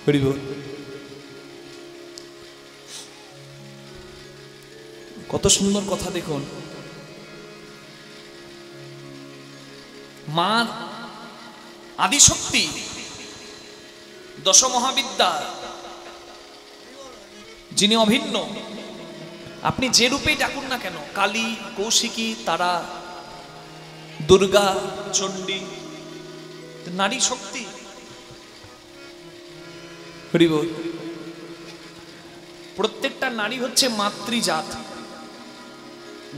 হরি বল। কত সুন্দর কথা দেখুন। মা আদিশক্তি, দশ মহাবিদ্যা, যিনি অভিন্ন। আপনি যে রূপেই ডাকুন না কেন, কালী, কৌশিকী, তারা, দুর্গা, চণ্ডী, নারী শক্তি। হরি বল। প্রত্যেকটা নারী হচ্ছে মাতৃজাত।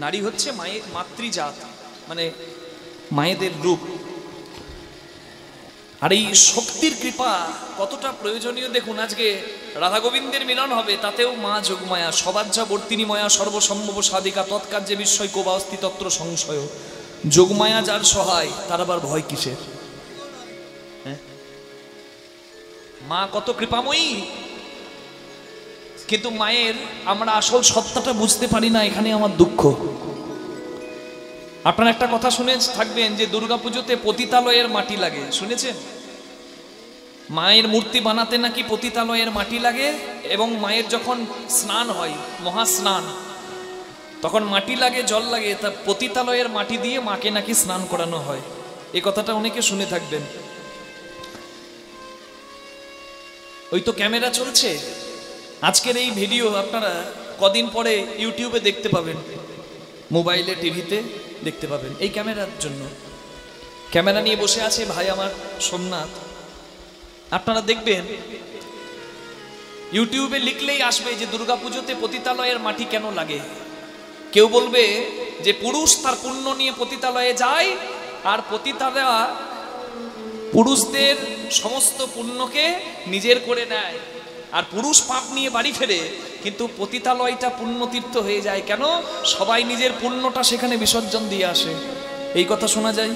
নারী হচ্ছে মায়ের মাতৃজাত, মানে মায়েদের রূপ। আর এই শক্তির কৃপা কতটা প্রয়োজনীয় দেখুন। আজকে রাধা গোবিন্দের মিলন হবে, তাতেও মা যোগমায়া, সবাজ্যা বর্তিনী ময়া সর্বসম্ভব সাধিকা তৎকার্যে বিস্ময় কোবা অস্তি তত্র সংশয়। যোগমায়া যার সহায়, তার আবার ভয় কিসের? মা কত কৃপাময়ী, কিন্তু মায়ের আমরা আসল সত্তাটা বুঝতে পারি না, এখানে আমার দুঃখ। আপনারা একটা কথা শুনে থাকবেন যে দুর্গাপুজোতে পতিতালয়ের মাটি লাগে, শুনেছেন? মায়ের মূর্তি বানাতে নাকি পতিতালয়ের মাটি লাগে, এবং মায়ের যখন স্নান হয়, মহাস্নান, তখন মাটি লাগে, জল লাগে, তা পতিতালয়ের মাটি দিয়ে মাকে নাকি স্নান করানো হয়। এই কথাটা অনেকে শুনে থাকবেন। ওই তো ক্যামেরা চলছে, আজকের এই ভিডিও আপনারা কদিন পরে ইউটিউবে দেখতে পাবেন, মোবাইলে, টিভিতে দেখতে পাবেন। এই ক্যামেরার জন্য ক্যামেরা নিয়ে বসে আছে ভাই আমার সোমনাথ। আপনারা দেখবেন ইউটিউবে লিখলেই আসবে যে দুর্গাপুজোতে পতিতালয়ের মাটি কেন লাগে। কেউ বলবে যে পুরুষ তার পুণ্য নিয়ে পতিতালয়ে যায়, আর পতিতারা পুরুষদের সমস্ত পুণ্যকে নিজের করে নেয়, আর পুরুষ পাপ নিয়ে বাড়ি ফেরে। কিন্তু পতিতালয়টা পুণ্যতীর্থ হয়ে যায় কেন? সবাই নিজের পুণ্যটা সেখানে বিসর্জন দিয়ে আসে। এই কথা শোনা যায়।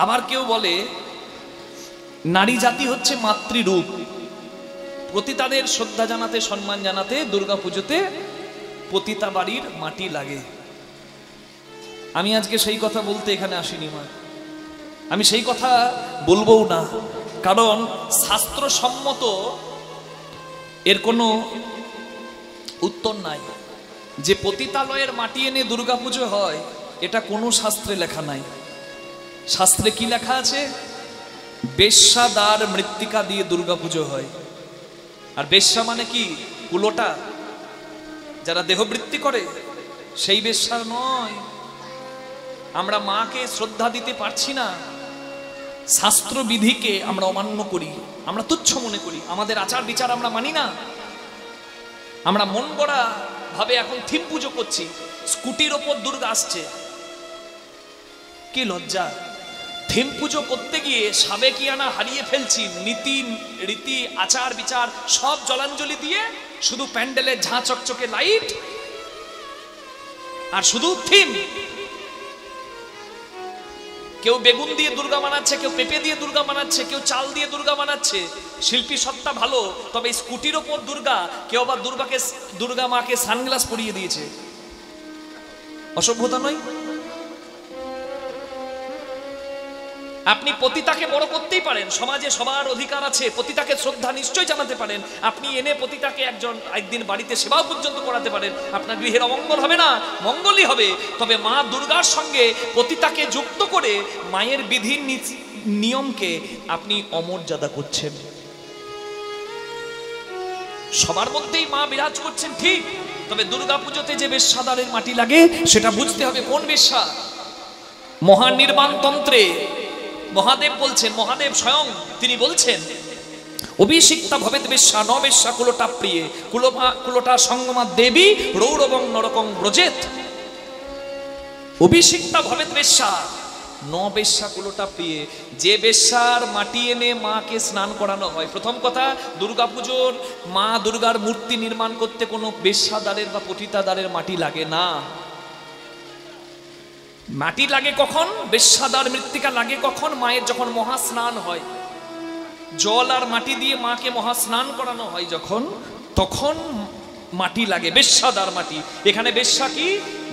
আবার কেউ বলে নারী জাতি হচ্ছে মাতৃরূপ, পতিতাদের শ্রদ্ধা জানাতে, সম্মান জানাতে দুর্গাপুজোতে পতিতা বাড়ির মাটি লাগে। আমি আজকে সেই কথা বলতে এখানে আসিনি মা, আমি সেই কথা বলবও না, কারণ শাস্ত্রসম্মত এর কোনো উত্তর নাই। যে পতিতালয়ের মাটি এনে দুর্গাপুজো হয়, এটা কোনো শাস্ত্রে লেখা নাই। শাস্ত্রে কি লেখা আছে? বেশ্যাদার মৃত্তিকা দিয়ে দুর্গাপুজো হয়। আর বেশ্যা মানে কি? কুলোটা, যারা দেহবৃত্তি করে, সেই বেশ্যা নয়। আমরা মাকে শ্রদ্ধা দিতে পারছি না, শাস্ত্রবিধিকে আমরা অমান্য করি, আমরা তুচ্ছ মনে করি, আমাদের আচার বিচার আমরা মানি না। আমরা মন গড়া ভাবে এখন থিম পুজো করছি। স্কুটির ওপর দুর্গা আসছে, কি লজ্জা! থিম পুজো করতে গিয়ে সাবেকিয়ানা হারিয়ে ফেলছি, নীতি রীতি আচার বিচার সব জলাঞ্জলি দিয়ে শুধু প্যান্ডেলে ঝাঁ চকচকে লাইট আর শুধু থিম। কেউ বেগুন দিয়ে দুর্গা বানাচ্ছে, কেউ পেঁপে দিয়ে দুর্গা বানাচ্ছে, কেউ চাল দিয়ে দুর্গা বানাচ্ছে। শিল্পী সত্তা ভালো, তবে স্কুটির ওপর দুর্গা, কেউ আবার দুর্গা মাকে সানগ্লাস পরিয়ে দিয়েছে। অসভ্যতা নয়? আপনি পতিতাকে বড় করতেই পারেন, সমাজে সবার অধিকার আছে, পতিতাকে শ্রদ্ধা নিশ্চয় জানাতে পারেন। আপনি এনে পতিতাকে একদিন বাড়িতে সেবাও পর্যন্ত করাতে পারেন। আপনার গৃহের অমঙ্গল হবে না, মঙ্গলই হবে। তবে মা দুর্গার সঙ্গে পতিতাকে যুক্ত করে মায়ের বিধির নিয়মকে আপনি অমর্যাদা করছেন। সবার মধ্যেই মা বিরাজ করছেন ঠিক, তবে দুর্গাপুজোতে যে বেশ্যাদারের মাটি লাগে সেটা বুঝতে হবে কোন বেশ্যা। মহানির্বাণ তন্ত্রে মহাদেব বলছেন, মহাদেব স্বয়ং তিনি বলছেন, অভিষিক্তা ভবেদ বেশ্যা ন বেশ্যা কুলোটা প্রিয়ে কুলোটা সঙ্গমা দেবী রৌরবং নরকং ব্রজেত। অভিষিক্তা ভবেদ বেশ্যা ন বেশ্যা কুলোটা প্রিয়ে, যে বেশ্যার মাটি এনে মাকে স্নান করানো হয়। প্রথম কথা, দুর্গাপুজোর মা দুর্গার মূর্তি নির্মাণ করতে কোনো বেশ্যাদারের বা পতিতাদারের মাটি লাগে না। মাটি লাগে কখন? বেশ্যাদার মৃত্তিকা লাগে কখন? মায়ের যখন মহাস্নান হয়, জল আর মাটি দিয়ে মাকে মহাস্নান করানো হয় যখন, তখন মাটি লাগে, বেশ্যাদার মাটি। এখানে বেশ্যা কি?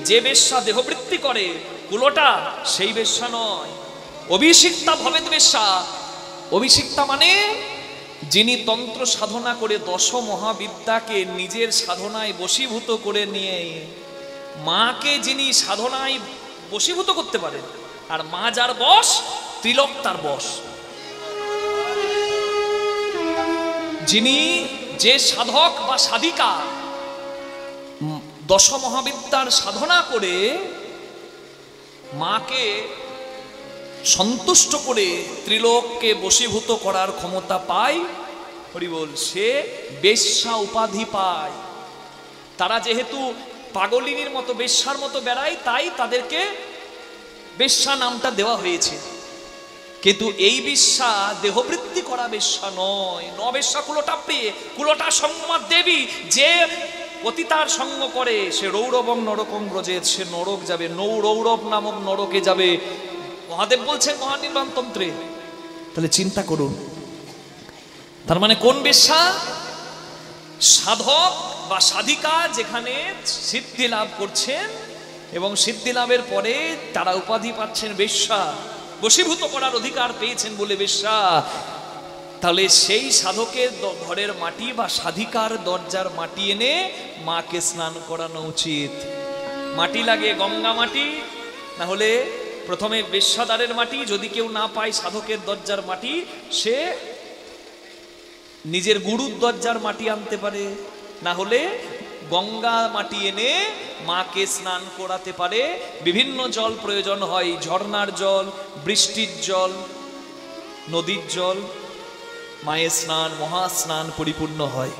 যে বেশ্যা দেহবৃত্তি করে, কুলোটা, সেই বেশ্যা নয়। অভিষিক্তা ভবেদ বেশ্যা। অভিষিক্তা মানে যিনি তন্ত্র সাধনা করে 10 মহাবিদ্যাকে নিজের সাধনায় বশীভূত করে নিয়ে মাকে যিনি সাধনায় বশীভূত করতে পারেন, আর মা যার বশ, ত্রিলোক তার বশ। যিনি যে সাধক বা সাধিকা 10 মহাবিদ্যার সাধনা করে মাকে সন্তুষ্ট করে ত্রিলোককে বশীভূত করার ক্ষমতা পায়, হরি বল, সে বেশ্যা উপাধি পায়। তারা যেহেতু পাগলিনীর মতো বেশ্যার মতো বেড়ায়, তাই তাদেরকে বেশ্যা নামটা দেওয়া হয়েছে। কিন্তু এই বেশ্যা দেহবৃত্তি করা বেশ্যা নয়। বেশ্যা কুলোটা প্রিয়, কুলোটা সঙ্গমা দেবী। যে পতিতার সঙ্গ করে সে রৌরবং নরকং ব্রজেত, সে নরক যাবে, রৌরব নামক নরকে যাবে। মহাদেব বলছেন মহানির্বাণ তন্ত্রে। তাহলে চিন্তা করুন, তার মানে কোন বেশ্যা? সাধক বা সাধিকা যেখানে সিদ্ধি লাভ করছেন এবং সিদ্ধি লাভের পরে তারা উপাধি পাচ্ছেন বেশ্যা, বশীভূত করার অধিকার পেয়েছেন বলে বেশ্যা। তাহলে সেই সাধকের ঘরের মাটি বা সাধিকার দরজার মাটি এনে মাকে স্নান করানো উচিত। মাটি লাগে গঙ্গা মাটি, না হলে প্রথমে বেশ্যাদারের মাটি, যদি কেউ না পায় সাধকের দরজার মাটি, সে নিজের গুরুর দরজার মাটি আনতে পারে, না হলে গঙ্গা মাটি এনে মাকে স্নান করাতে পারে। বিভিন্ন জল প্রয়োজন হয়, ঝর্ণার জল, বৃষ্টির জল, নদীর জল, মায়ের স্নান, মহাস্নান পরিপূর্ণ হয়।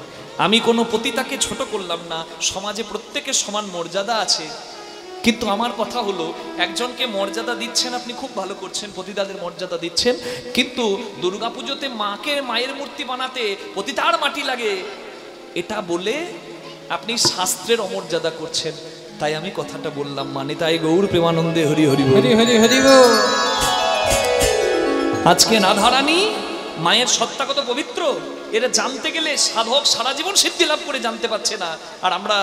আমি কোনো পতিতাকে ছোট করলাম না, সমাজে প্রত্যেকের সমান মর্যাদা আছে। কিন্তু আমার কথা হলো, একজনকে মর্যাদা দিচ্ছেন, আপনি খুব ভালো করছেন, পতিতাদের মর্যাদা দিচ্ছেন, কিন্তু দুর্গাপুজোতে মাকে মায়ের মূর্তি বানাতে পতিতার মাটি লাগে, এটা বলে আপনি শাস্ত্রের অমর্যাদা করছেন। তাই আমি কথাটা বললাম, মানে তাই গৌর প্রেমানন্দে হরি হরি হরি হরি হরি। আজকে রাধারানী মায়ের সত্তা কত পবিত্র, এটা জানতে গেলে সাধক সারা জীবন সিদ্ধি লাভ করে জানতে পারছে না। আর আমরা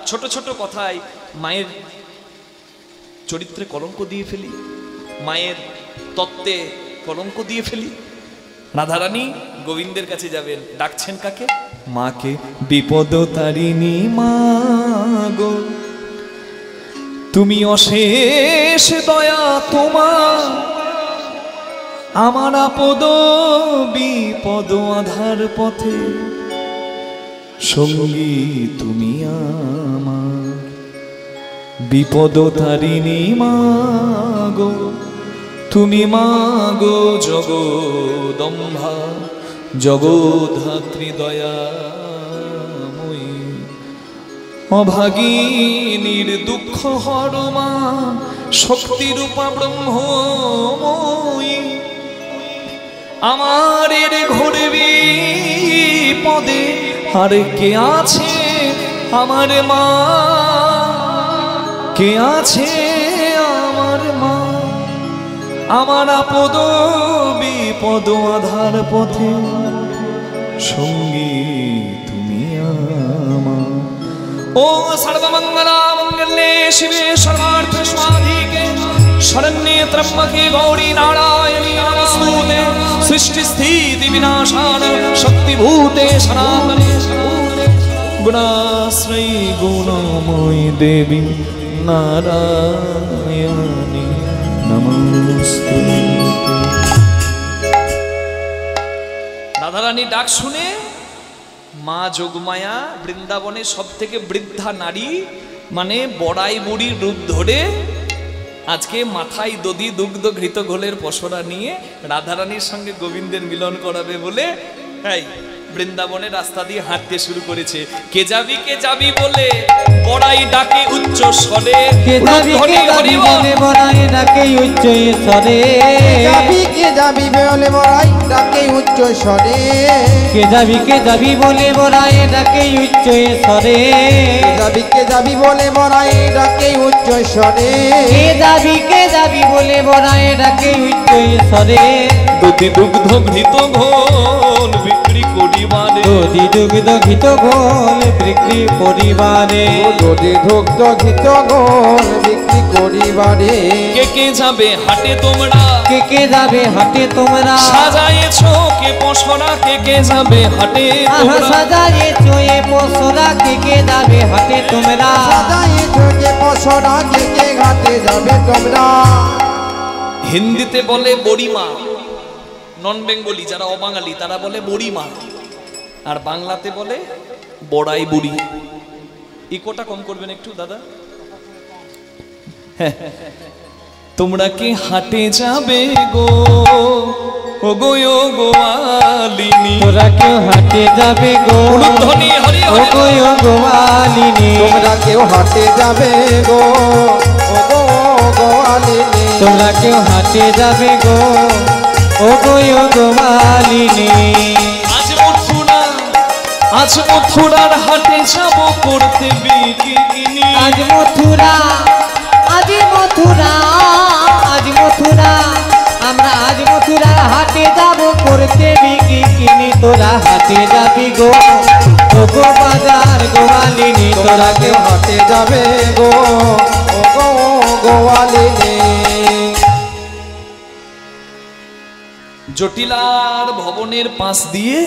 ছোট ছোট কথায় মায়ের চরিত্রে কলঙ্ক দিয়ে ফেলি, মায়ের তত্ত্বে কলঙ্ক দিয়ে ফেলি। রাধারানী গোবিন্দের কাছে যাবেন, ডাকছেন কাকে? মাকে। বিপদ তারিণী মা গো, তুমি অশেষ দয়া তোমার, আমার আপদ বিপদ আধার পথে সঙ্গী তুমি আমার। বিপদ তারিণী মা গো, তুমি মা গো জগদম্বা, জগদ্ধাত্রী দয়াময়ী, অভাগিনীর দুঃখ হরমা, শক্তিরূপা ব্রহ্মময়ী। আমার এর ঘোরে বিপদে আর কে আছে আমার মা, কে আছে আমার মা, আমার আপদ বিপদ আধার পথে সঙ্গী তুমি আমার। ও সর্বমঙ্গলা মঙ্গলে শিবে সর্বার্থ সাধিকে, শরণ্যে ত্র্যম্বকে গৌরী নারায়ণী নমস্তুতে, সৃষ্টি স্থিতি বিনাশান শক্তিভূতে সনাতনে, গুণাশ্রয়ী গুণময়ী দেবী নারায়ণী নমস্তুতে। রাধারানী ডাক শুনে মা যোগমায়া বৃন্দাবনে সব থেকে বৃদ্ধা নারী, মানে বড়াই বুড়ির রূপ ধরে আজকে মাথায় দধি দুগ্ধ ঘৃত ঘোলের পসরা নিয়ে রাধারানীর সঙ্গে গোবিন্দের মিলন করাবে বলে বৃন্দাবনের রাস্তা দিয়ে হাঁটতে শুরু করেছে। কে যাবি বলে বড়াই ডাকে উচ্চ স্বরে, কে যাবি বলে বড়াই ডাকে উচ্চ স্বরে, কে যাবি বলে বড়াই ডাকে উচ্চ স্বরে, কে যাবি বলে বড়াই ডাকে উচ্চ স্বরে, কে যাবি বলে বড়াই ডাকে উচ্চ স্বরে, কে যাবি বলে বড়াই ডাকে উচ্চ স্বরে। দধি দুগ্ধ ঘৃত ঘোল বিক্রি করিবারে, দধি দুগ্ধ ঘিত ঘোল বিক্রি করিবারে দধি দুগ্ধ ঘিত ঘোল বিক্রি করিবারে কে যাবে হাটে তোমরা কে যাবে হাটে তোমরা সাজায়েছো কে পসরা কে যাবে হাটে আহা তোমরা সাজায়েছো এ পসরা কে যাবে হাটে তোমরা সাজায়েছো যে পসরা কে ঘাটে যাবে তোমরা। হিন্দিতে বলে বড়িমা, নন বেঙ্গলি যারা অবাঙালি তারা বলে বড়িমা, আর বাংলাতে বলে বড়াই বুড়ি। ইকোটা কম করবেন একটু দাদা। তোমরা কি হাটে যাবে গো ও গো ও গোয়ালিনী, তোরা কেউ হাটে যাবে গো ধ্বনি হরি ও গো ও গোয়ালিনী, তোমরা কেউ হাটে যাবে গো ও গো গোয়ালিনী, তোমরা কেউ হাটে যাবে গো ও গো ও গোয়ালিনী। আজ মথুরার হাটে যাব করতে বিকিনি, আজ মথুরা আজ মথুরা আজ মথুরা আমরা আজ মথুরার হাটে যাব করতে বিকিনি, তোরা হাটে যাবি গো ও গো বাজার গোয়ালিনী, তোমরা কেউ হাটে যাবে গো ও গো গোয়ালিনী। জটিলার ভবনের পাশ দিয়ে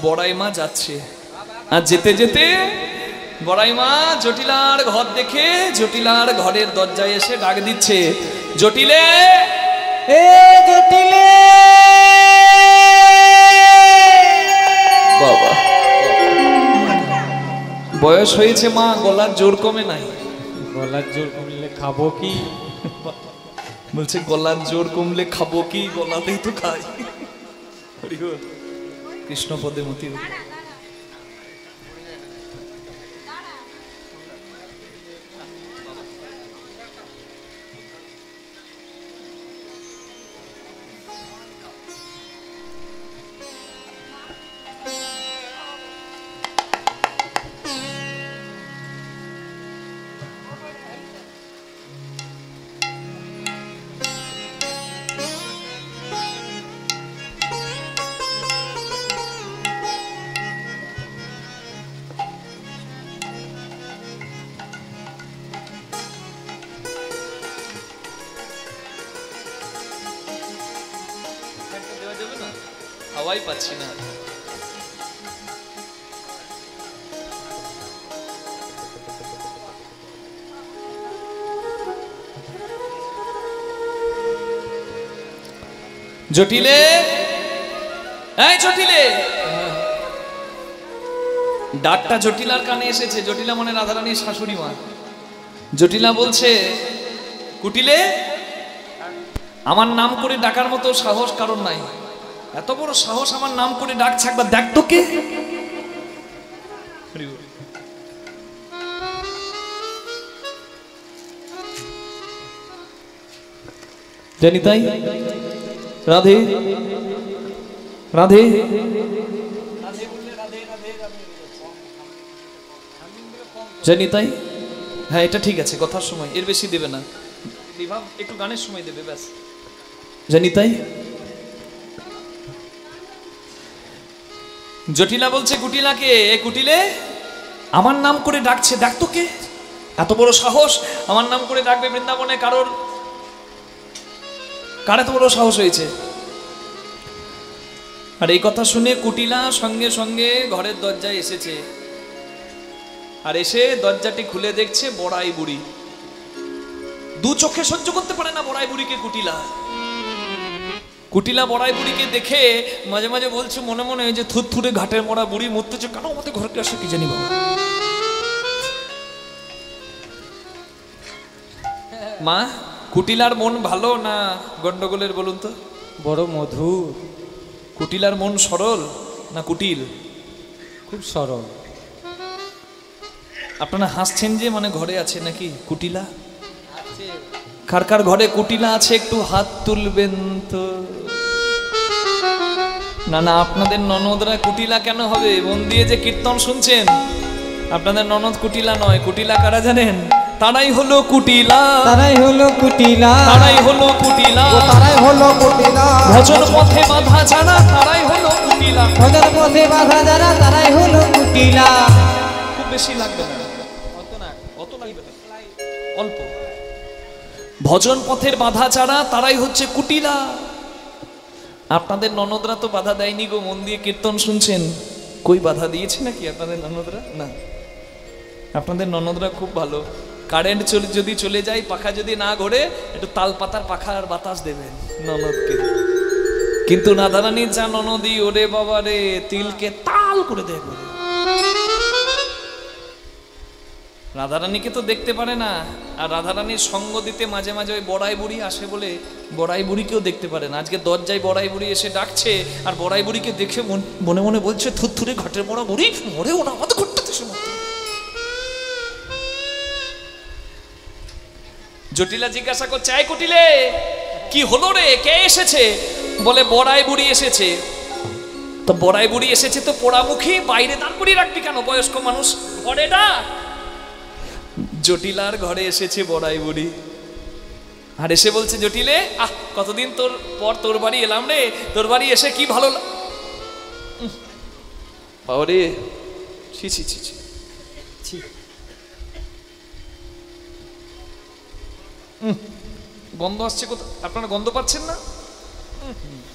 বড়াই মা যাচ্ছে, আর যেতে যেতে বড়াই মা জটিলার ঘর দেখে জটিলার ঘরের দরজায় এসে ডাক দিচ্ছে, জটিলে এ জটিলে। বাবা বয়স হয়েছে মা, গলার জোর কমে নাই। গলার জোর কমলে খাবো কি? বলছে গলার জোর কমলে খাবো কি, গলাতেই তো খাই। কৃষ্ণ পদে মতি। হাওয়াই পাচ্ছি না। জটিলে, এই জটিলে, ডাকটা জটিলার কানে এসেছে। জটিলা মানে রাধারানীর শাশুড়ি মা। জটিলা বলছে, কুটিলে, আমার নাম করে ডাকার মতো সাহস কারণ নাই। এত বড় সাহস আমার নাম করে ডাকছে, একবার দেখ তো কে। জানি তাই, রাধে রাধে জানি তাই। হ্যাঁ এটা ঠিক আছে, কথার সময় এর বেশি দেবে না, বিভাব একটু গানের সময় দেবে ব্যাস। জানি তাই। জটিলা বলছে কুটিলাকে, এ কুটিলে, আমার নাম করে ডাকছে, দেখ তো কে। এত বড় সাহস, আমার নাম করে ডাকবে বৃন্দাবনে কারোর, কার এত বড় সাহস হয়েছে। আর এই কথা শুনে কুটিলা সঙ্গে সঙ্গে ঘরের দরজায় এসেছে, আর এসে দরজাটি খুলে দেখছে বড়াই বুড়ি। দু চোখে সহ্য করতে পারে না বড়াই বুড়িকে কুটিলা। কুটিলা বড়াই বুড়িকে দেখে মাঝে মাঝে বলছে মনে মনে, যে থুরথুরে ঘাটের মরা বুড়ি মরতেছে কেন আমাদের ঘরকে আসে কি জানি বাবা। মা, কুটিলার মন ভালো না গন্ডগোলের বলুন তো? বড় মধুর। কুটিলার মন সরল না কুটিল? খুব সরল। আপনারা হাসছেন যে, মানে ঘরে আছে নাকি কুটিলা? কার কার ঘরে কুটিলা আছে একটু হাত তুলবেন তো। না না, আপনাদের ননদরা কুটিলা কেন হবে? মন দিয়ে যে কীর্তন শুনছেন, আপনাদের ননদ কুটিলা নয়। কুটিলা কারা জানেন? তারাই হলো কুটিলা, তারাই হলো কুটিলা, তারাই হলো কুটিলা, তারাই হলো কুটিলা, ভজন পথে বাধা যারা তারাই হলো কুটিলা। ভজন পথে বাধা যারা তারাই হলো কুটিলা। খুব বেশি লাগবে না, অত লাগবে না, অল্প। ভজন পথের বাধা ছাড়া তারাই হচ্ছে কুটিলা। আপনাদের ননদরা তো বাধা দেয়নি গো, মন দিয়ে কীর্তন শুনছেন, কই বাধা দিয়েছে নাকি আপনাদের ননদরা? না, আপনাদের ননদরা খুব ভালো। কারেন্ট যদি চলে যায়, পাখা যদি না ঘোরে, একটু তাল পাতার পাখা আর বাতাস দেবেন ননদকে। কিন্তু রাধারানীর যা ননদি, ওরে বাবা রে, তিলকে তাল করে দেয় বলে। রাধারানীকে তো দেখতে পারে না, আর রাধারানীর সঙ্গ দিতে মাঝে মাঝে ওই বড়াই বুড়ি আসে বলে বড়াই বুড়িকেও দেখতে পারে না। আজকে দরজায় বড়াই বুড়ি এসে ডাকছে, আর বড়াই বুড়িকে দেখে মনে মনে বলছে, থুরথুরে ঘাটের বড়া বুড়ি মরে ওরা আমাদের ঘরটা দেশে মতো। জটিলা জিজ্ঞাসা করছে, আয় কুটিলে, কি হলো রে, কে এসেছে? বলে বড়াই বুড়ি এসেছে। তো বড়াই বুড়ি এসেছে তো পোড়ামুখী, বাইরে দাঁড় করিয়ে রাখবি কেন, বয়স্ক মানুষ, ঘরে ডাক। জটিলার ঘরে এসেছে বড়াই বুড়ি, আর এসে বলছে, জটিলে, আহ কতদিন তোর পর তোর বাড়ি এলাম রে, তোর বাড়ি এসে কি ভালো বাবারে, ছি ছি ছি ছি, গন্ধ আসছে কোথাও, আপনারা গন্ধ পাচ্ছেন না?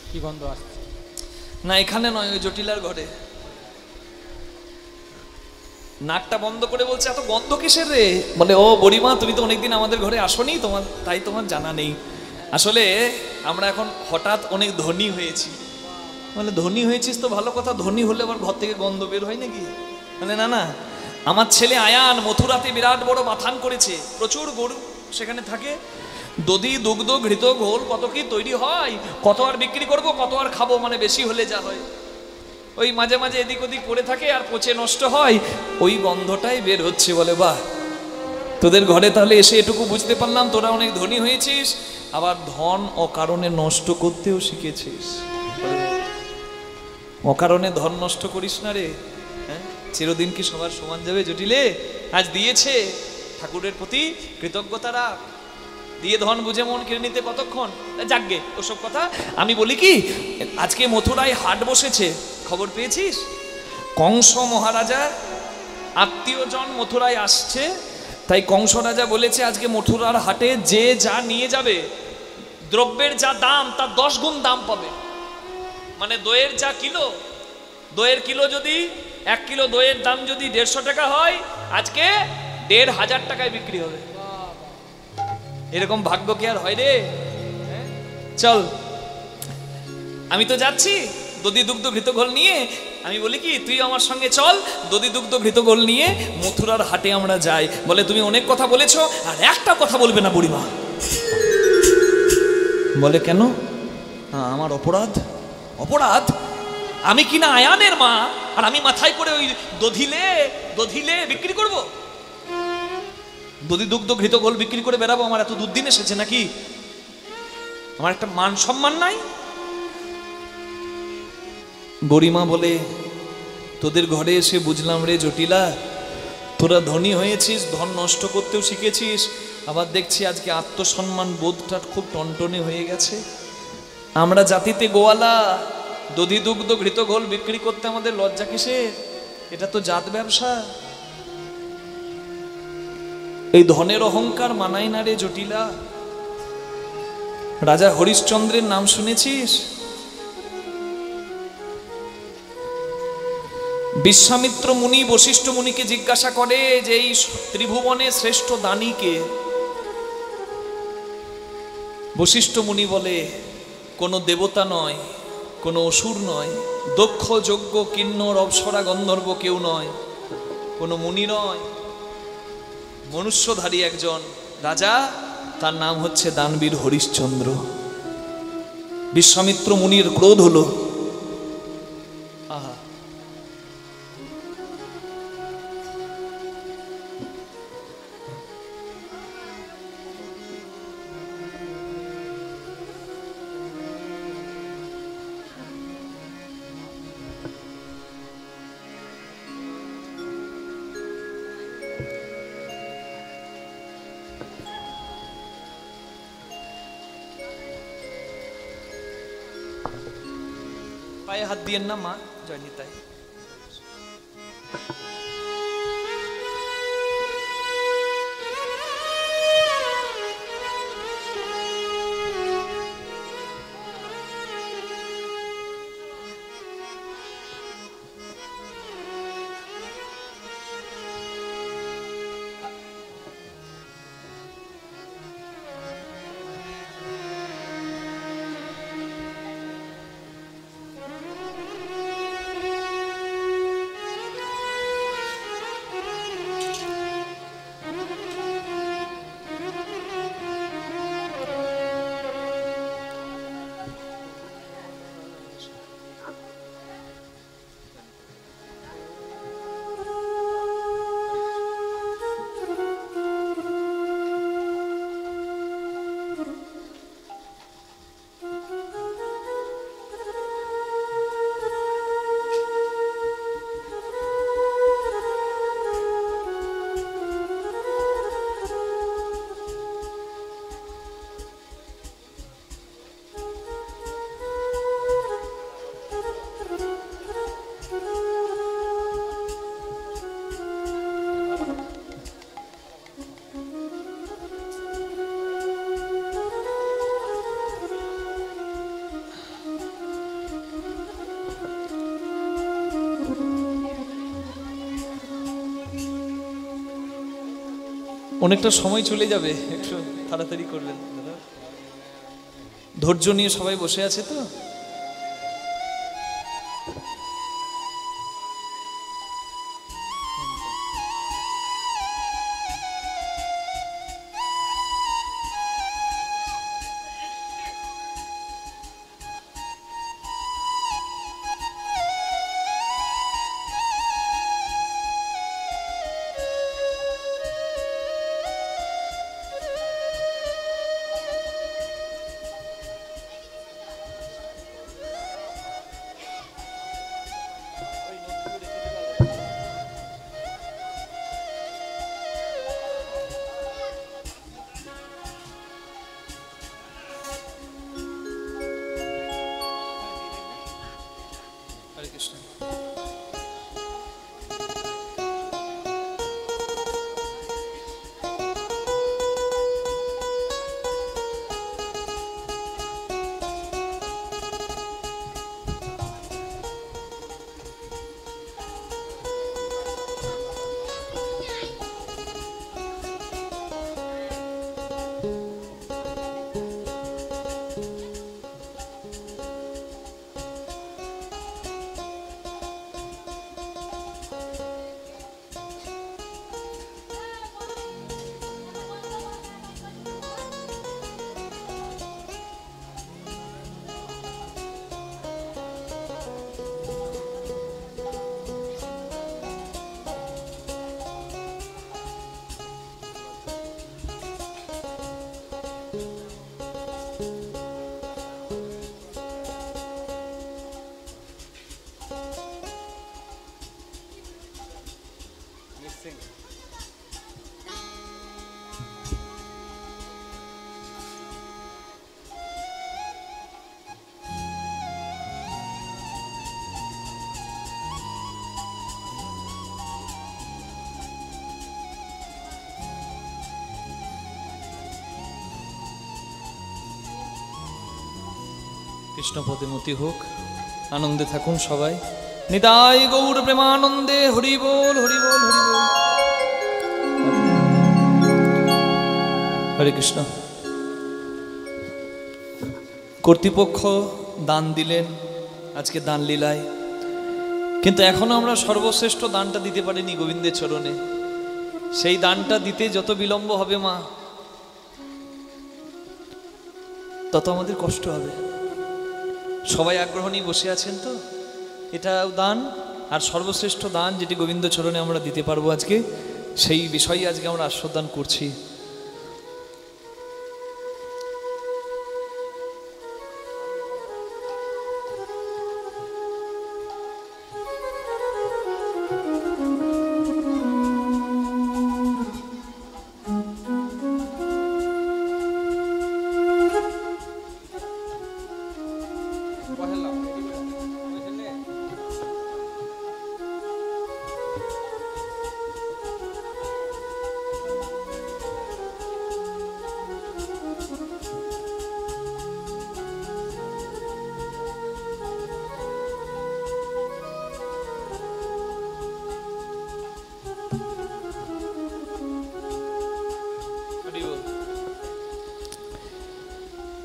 কি গন্ধ আসছে? না এখানে নয়, ওই জটিলার ঘরে। নাকটা বন্ধ করে বলছে, এত গন্ধ কিসের রে? বলে, ও বুড়িমা, তুমি তো অনেকদিন আমাদের ঘরে আসোনি, তাই তোমার জানা নেই। আসলে আমরা এখন হঠাৎ অনেক ধনী হয়েছি। বলে, ধনী হয়েছিস তো ভালো কথা, ধনী হলে আবার ঘর থেকে গন্ধ বের হয় নাকি? বলে, না না, আমার ছেলে আয়ান মথুরাতে বিরাট বড় মাথান করেছে, প্রচুর গরু সেখানে থাকে, দধি দুগ্ধ ঘৃত ঘোল কত কি তৈরি হয়, কত আর বিক্রি করব, কত আর খাবো, মানে বেশি হলে যা হয়, ওই মাঝে মাঝে এদিক ওদিক পড়ে থাকে আর পচে নষ্ট হয়, ওই গন্ধটাই বের হচ্ছে। বলে, বাহ, তোদের ঘরে তাহলে এসে এটুকু বুঝতে পারলাম তোরা অনেক ধনী হয়েছিস, আবার ধন অকারণে নষ্ট করতেও শিখেছিস। অকারণে ধন নষ্ট করিস না রে, হ্যাঁ, চিরদিন কি সবার সমান যাবে? জটিলে আজ দিয়েছে, ঠাকুরের প্রতি কৃতজ্ঞতা রাখ, দিয়ে ধন বুঝে মন কেড়ে নিতে কতক্ষণ, যাকগে ওসব কথা। আমি বলি কি, আজকে মথুরায় হাট বসেছে, খবর পেয়েছিস? কংস মহারাজার আত্মীয়জন মথুরায় আসছে, তাই কংস রাজা বলেছে, আজকে মথুরার হাটে যে যা নিয়ে যাবে, দ্রব্যের যা দাম তার 10 গুণ দাম পাবে। মানে দইয়ের যা কিলো, দইয়ের কিলো যদি 1 কিলো দইয়ের দাম যদি 150 টাকা হয়, আজকে 1500 টাকায় বিক্রি হবে। এরকম ভাগ্য কি আর হয় রে? চল, আমি তো যাচ্ছি দধি দুগ্ধ ঘৃত ঘোল নিয়ে। আমি বলি কি, তুই আমার সঙ্গে চল, দধি দুগ্ধ ঘৃত ঘোল নিয়ে মথুরার হাটে আমরা যাই। বলে, তুমি অনেক কথা বলেছো, আর একটা কথা বলবে না বুড়িমা। বলে, কেন? আমার অপরাধ? অপরাধ? আমি কিনা আয়ানের মা, আর আমি মাথায় করে ওই দধিলে বিক্রি করব, দধি দুগ্ধ ঘৃত ঘোল বিক্রি করে বেড়াবো? আমার এত দুর্দিন এসেছে নাকি? আমার একটা মান সম্মান নাই? গরিমা বলে, তোদের ঘরে এসে বুঝলাম রে জটিলা, তোরা ধনী হয়েছিস, ধন নষ্ট করতেও শিখেছিস, আবার দেখছি আজকে আত্মসম্মান বোধটা খুব টনটনে হয়ে গেছে। আমরা জাতিতে গোয়ালা, দধি দুগ্ধ ঘৃত ঘোল বিক্রি করতে আমাদের লজ্জা কিসের? এটা তো জাত ব্যবসা। এই ধনের অহংকার মানায় না রে জটিলা। রাজা হরিশ্চন্দ্রের নাম শুনেছিস? বিশ্বামিত্র মুনি বশিষ্ঠ মুনিকে জিজ্ঞাসা করে যে এই ত্রিভুবনে শ্রেষ্ঠ দানী কে? বশিষ্ঠ মুনি বলে, কোনো দেবতা নয়, কোনো অসুর নয়, দক্ষ যজ্ঞ কিন্নর অপ্সরা গন্ধর্ব কেউ নয়, কোনো মুনি নয়, মনুষ্যধারী একজন রাজা, তার নাম হচ্ছে দানবীর হরিশ্চন্দ্র। বিশ্বামিত্র মুনির ক্রোধ হলো। আহা, পায়ে হাত দিয়েন না মা, জয় নিতাই। অনেকটা সময় চলে যাবে, একটু তাড়াতাড়ি করবেন দাদা। ধৈর্য নিয়ে সবাই বসে আছে তো। হরে কৃষ্ণ। কৃষ্ণ পদে মতি হোক, আনন্দে থাকুন সবাই। নিতাই গৌর প্রেমানন্দে, হরি বল হরি বল হরি বল। হরে কৃষ্ণ। কর্তৃপক্ষ দান দিলেন আজকে দান লীলায়, কিন্তু এখনো আমরা সর্বশ্রেষ্ঠ দানটা দিতে পারিনি গোবিন্দের চরণে। সেই দানটা দিতে যত বিলম্ব হবে মা, তত আমাদের কষ্ট হবে। সবাই আগ্রহ নিয়ে বসে আছেন তো, এটাও দান আর সর্বশ্রেষ্ঠ দান যেটি গোবিন্দ চরণে আমরা দিতে পারবো আজকে, সেই বিষয়ে আজকে আমরা আস্বাদন করছি।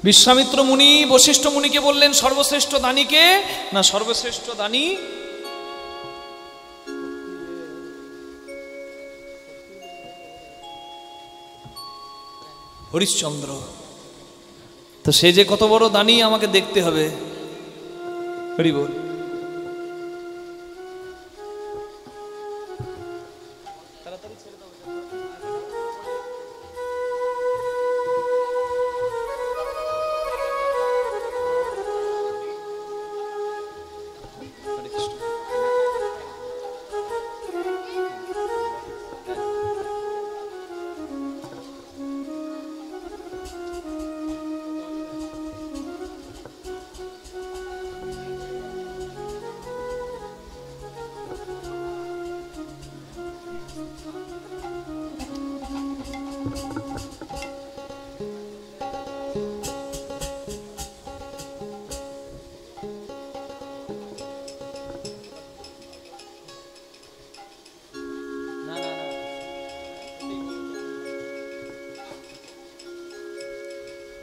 বিশ্বামিত্র মুনি বশিষ্ঠ মুনিকে বললেন সর্বশ্রেষ্ঠ দানীকে না, সর্বশ্রেষ্ঠ দানী হরিশ্চন্দ্র। তো সে যে কত বড় দানী আমাকে দেখতে হবে। হরি বল।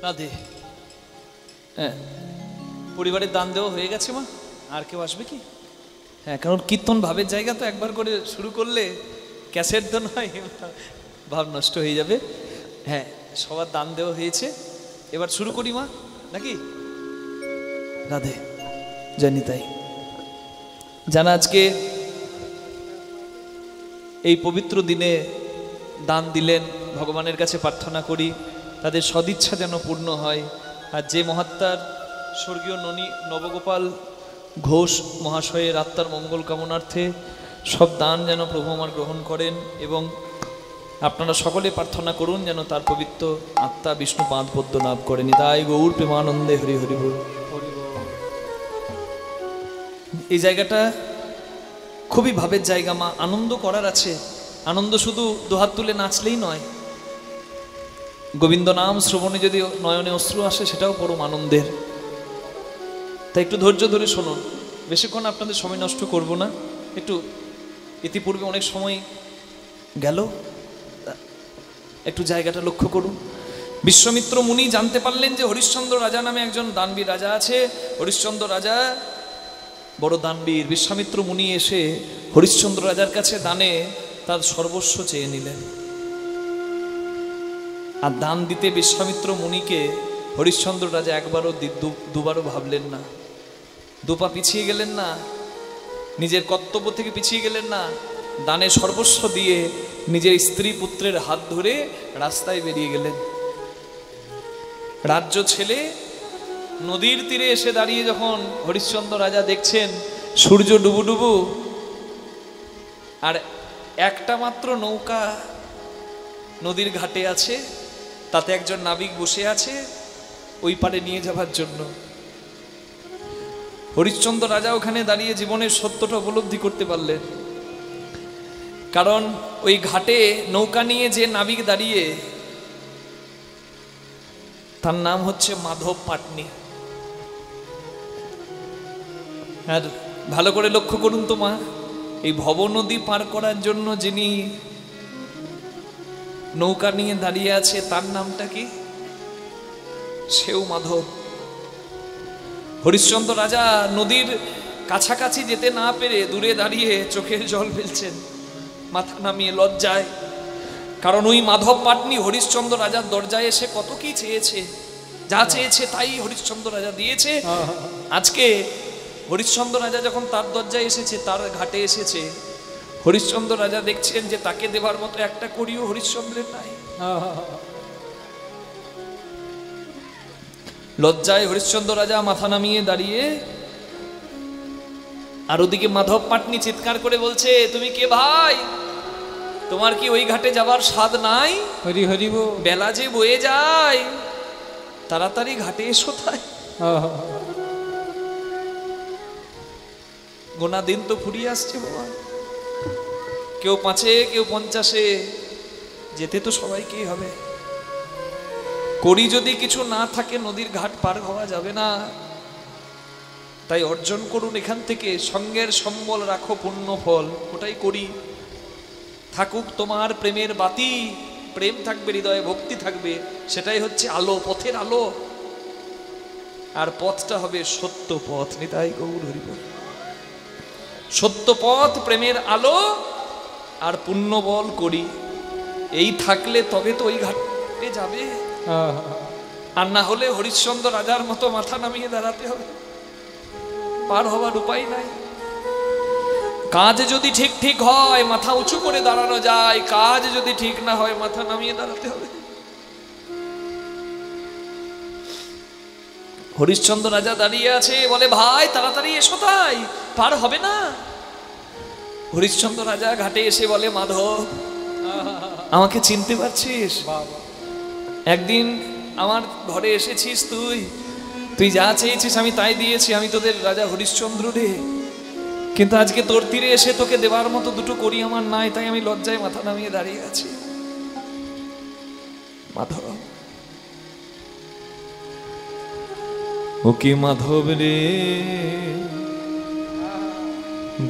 রাধে। হ্যাঁ, পরিবারের দান দেওয়া হয়ে গেছে মা, আর কেউ আসবে কি? হ্যাঁ, কারণ কীর্তন ভাবের জায়গা তো, একবার করে শুরু করলে ক্যাসেট তো নয়, ভাব নষ্ট হয়ে যাবে। হ্যাঁ, সবার দান দেওয়া হয়েছে, এবার শুরু করি মা নাকি? রাধে, জানি তাই জানা আজকে এই পবিত্র দিনে দান দিলেন, ভগবানের কাছে প্রার্থনা করি তাদের সদিচ্ছা যেন পূর্ণ হয়। আর যে মহাত্মার স্বর্গীয় নবগোপাল ঘোষ মহাশয়ের আত্মার মঙ্গল কামনার্থে সব দান যেন প্রভু আমার গ্রহণ করেন, এবং আপনারা সকলে প্রার্থনা করুন যেন তার পবিত্র আত্মা বিষ্ণু পাদ পদ্ম লাভ করেনি। তাই গৌর প্রেমানন্দে হরি হরি বল। এই জায়গাটা খুবই ভাবের জায়গা মা, আনন্দ করার আছে। আনন্দ শুধু দুহাত তুলে নাচলেই নয়, গোবিন্দ নাম শ্রবণে যদি নয়নে অশ্রু আসে সেটাও পরম আনন্দের। তাই একটু ধৈর্য ধরে শুনুন, বেশিক্ষণ আপনাদের সময় নষ্ট করব না। একটু ইতিপূর্বে অনেক সময় গেল, একটু জায়গাটা লক্ষ্য করুন। বিশ্বামিত্র মুনি জানতে পারলেন যে হরিশ্চন্দ্র রাজা নামে একজন দানবীর রাজা আছে। হরিশ্চন্দ্র রাজা বড় দানবীর। বিশ্বামিত্র মুনি এসে হরিশ্চন্দ্র রাজার কাছে দানে তার সর্বস্ব চেয়ে নিলেন। আর দান দিতে বিশ্বামিত্র মুনিকে হরিশ্চন্দ্র রাজা একবারও দুবারও ভাবলেন না, দুপা পিছিয়ে গেলেন না, নিজের কর্তব্য থেকে পিছিয়ে গেলেন না। দানে সর্বস্ব দিয়ে নিজের স্ত্রী পুত্রের হাত ধরে রাস্তায় বেরিয়ে গেলেন। রাজ্য ছেলে নদীর তীরে এসে দাঁড়িয়ে যখন হরিশ্চন্দ্র রাজা দেখছেন সূর্য ডুবু ডুবু, আর একটা মাত্র নৌকা নদীর ঘাটে আছে, তাতে একজন নাবিক বসে আছে ওই পারে নিয়ে যাবার জন্য। হরিশ্চন্দ্র রাজা ওখানে দাঁড়িয়ে জীবনের সত্যটা উপলব্ধি করতে পারলেন। কারণ ওই ঘাটে নৌকা নিয়ে যে নাবিক দাঁড়িয়ে, তার নাম হচ্ছে মাধব পাটনি। আর ভালো করে লক্ষ্য করুন তো মা, এই ভব নদী পার করার জন্য যিনি নৌকা নিয়ে দাঁড়িয়ে আছে তার নামটা কি? সেও মাধব। হরিশ্চন্দ্র রাজা নদীর কাছাকাছি যেতে না পেরে দূরে দাঁড়িয়ে চোখের জল ফেলছেন, মাথা নামিয়ে লজ্জায়। কারণ ওই মাধব পাটনি হরিশ্চন্দ্র রাজার দরজায় এসে কত কি চেয়েছে, যা চেয়েছে তাই হরিশ্চন্দ্র রাজা দিয়েছে। আজকে হরিশ্চন্দ্র রাজা যখন তার দরজায় এসেছে, তার ঘাটে এসেছে, হরিশ্চন্দ্র রাজা দেখছেন যে তাকে দেবার মতো একটা করিও হরিশ্চন্দ্রের নাই। লজ্জায় হরিশ্চন্দ্র রাজা মাথা নামিয়ে দাঁড়িয়ে, আর ওদিকে মাধব পাটনি চিৎকার করে বলছে, তুমি কে ভাই? তোমার কি ওই ঘাটে যাবার স্বাদ নাই? হরি হরি বল। বেলা যে বয়ে যায়, তাড়াতাড়ি ঘাটে এসো। তাই গোনা দিন তো ফুরিয়ে আসছে বাবা, কেউ 5-এ কেউ 50-এ, যেতে তো সবাইকেই হবে। করি যদি কিছু না থাকে নদীর ঘাট পার হওয়া যাবে না। তাই অর্জন করুন এখান থেকে, সঙ্গের সম্বল রাখো পুণ্য ফল, ওটাই করি। থাকুক তোমার প্রেমের বাতি, প্রেম থাকবে হৃদয়ে, ভক্তি থাকবে, সেটাই হচ্ছে আলো, পথের আলো। আর পথটা হবে সত্য পথ। নিতাই গৌর হরি বল। সত্য পথ, প্রেমের আলো আর পুণ্য বল করি, এই থাকলে তবে তো ওই ঘাটে যাবে। আর না হলে হরিশ্চন্দ্র রাজার মতো মাথা নামিয়ে দাঁড়াতে হবে, পার হবার উপায় নাই। কাজ যদি ঠিক ঠিক হয় মাথা উঁচু করে দাঁড়ানো যায়, কাজ যদি ঠিক না হয় মাথা নামিয়ে দাঁড়াতে হবে। হরিশ্চন্দ্র রাজা দাঁড়িয়ে আছে, বলে ভাই তাড়াতাড়ি এসো, তাই পার হবে না। হরিশ্চন্দ্র রাজা ঘাটে এসে বলে, মাধব আমাকে চিনতে পারছিস? একদিন আমার ঘরে এসেছিস তুই যা চেয়েছিস আমি তাই দিয়েছি, আমি তোদের রাজা হরিশ্চন্দ্র রে। কিন্তু আজকে তোর তীরে এসে তোকে দেবার মতো দুটো করি আমার নাই, তাই আমি লজ্জায় মাথা নামিয়ে দাঁড়িয়ে আছি। মাধব, ও কি মাধব রে,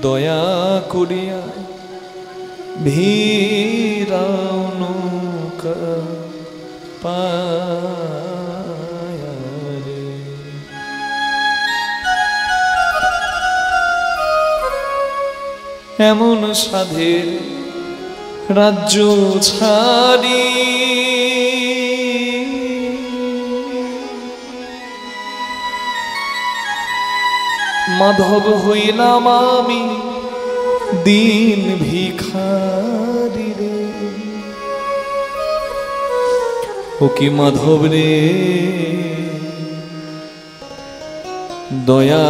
দয়া করিয়া ভিড়াও নৌকা পায়া রে। এমন সাধের রাজ্য ছাড়ি মাধব হইলাম আমি দিন ভিখারি রে। ও কি মাধব রে, দয়া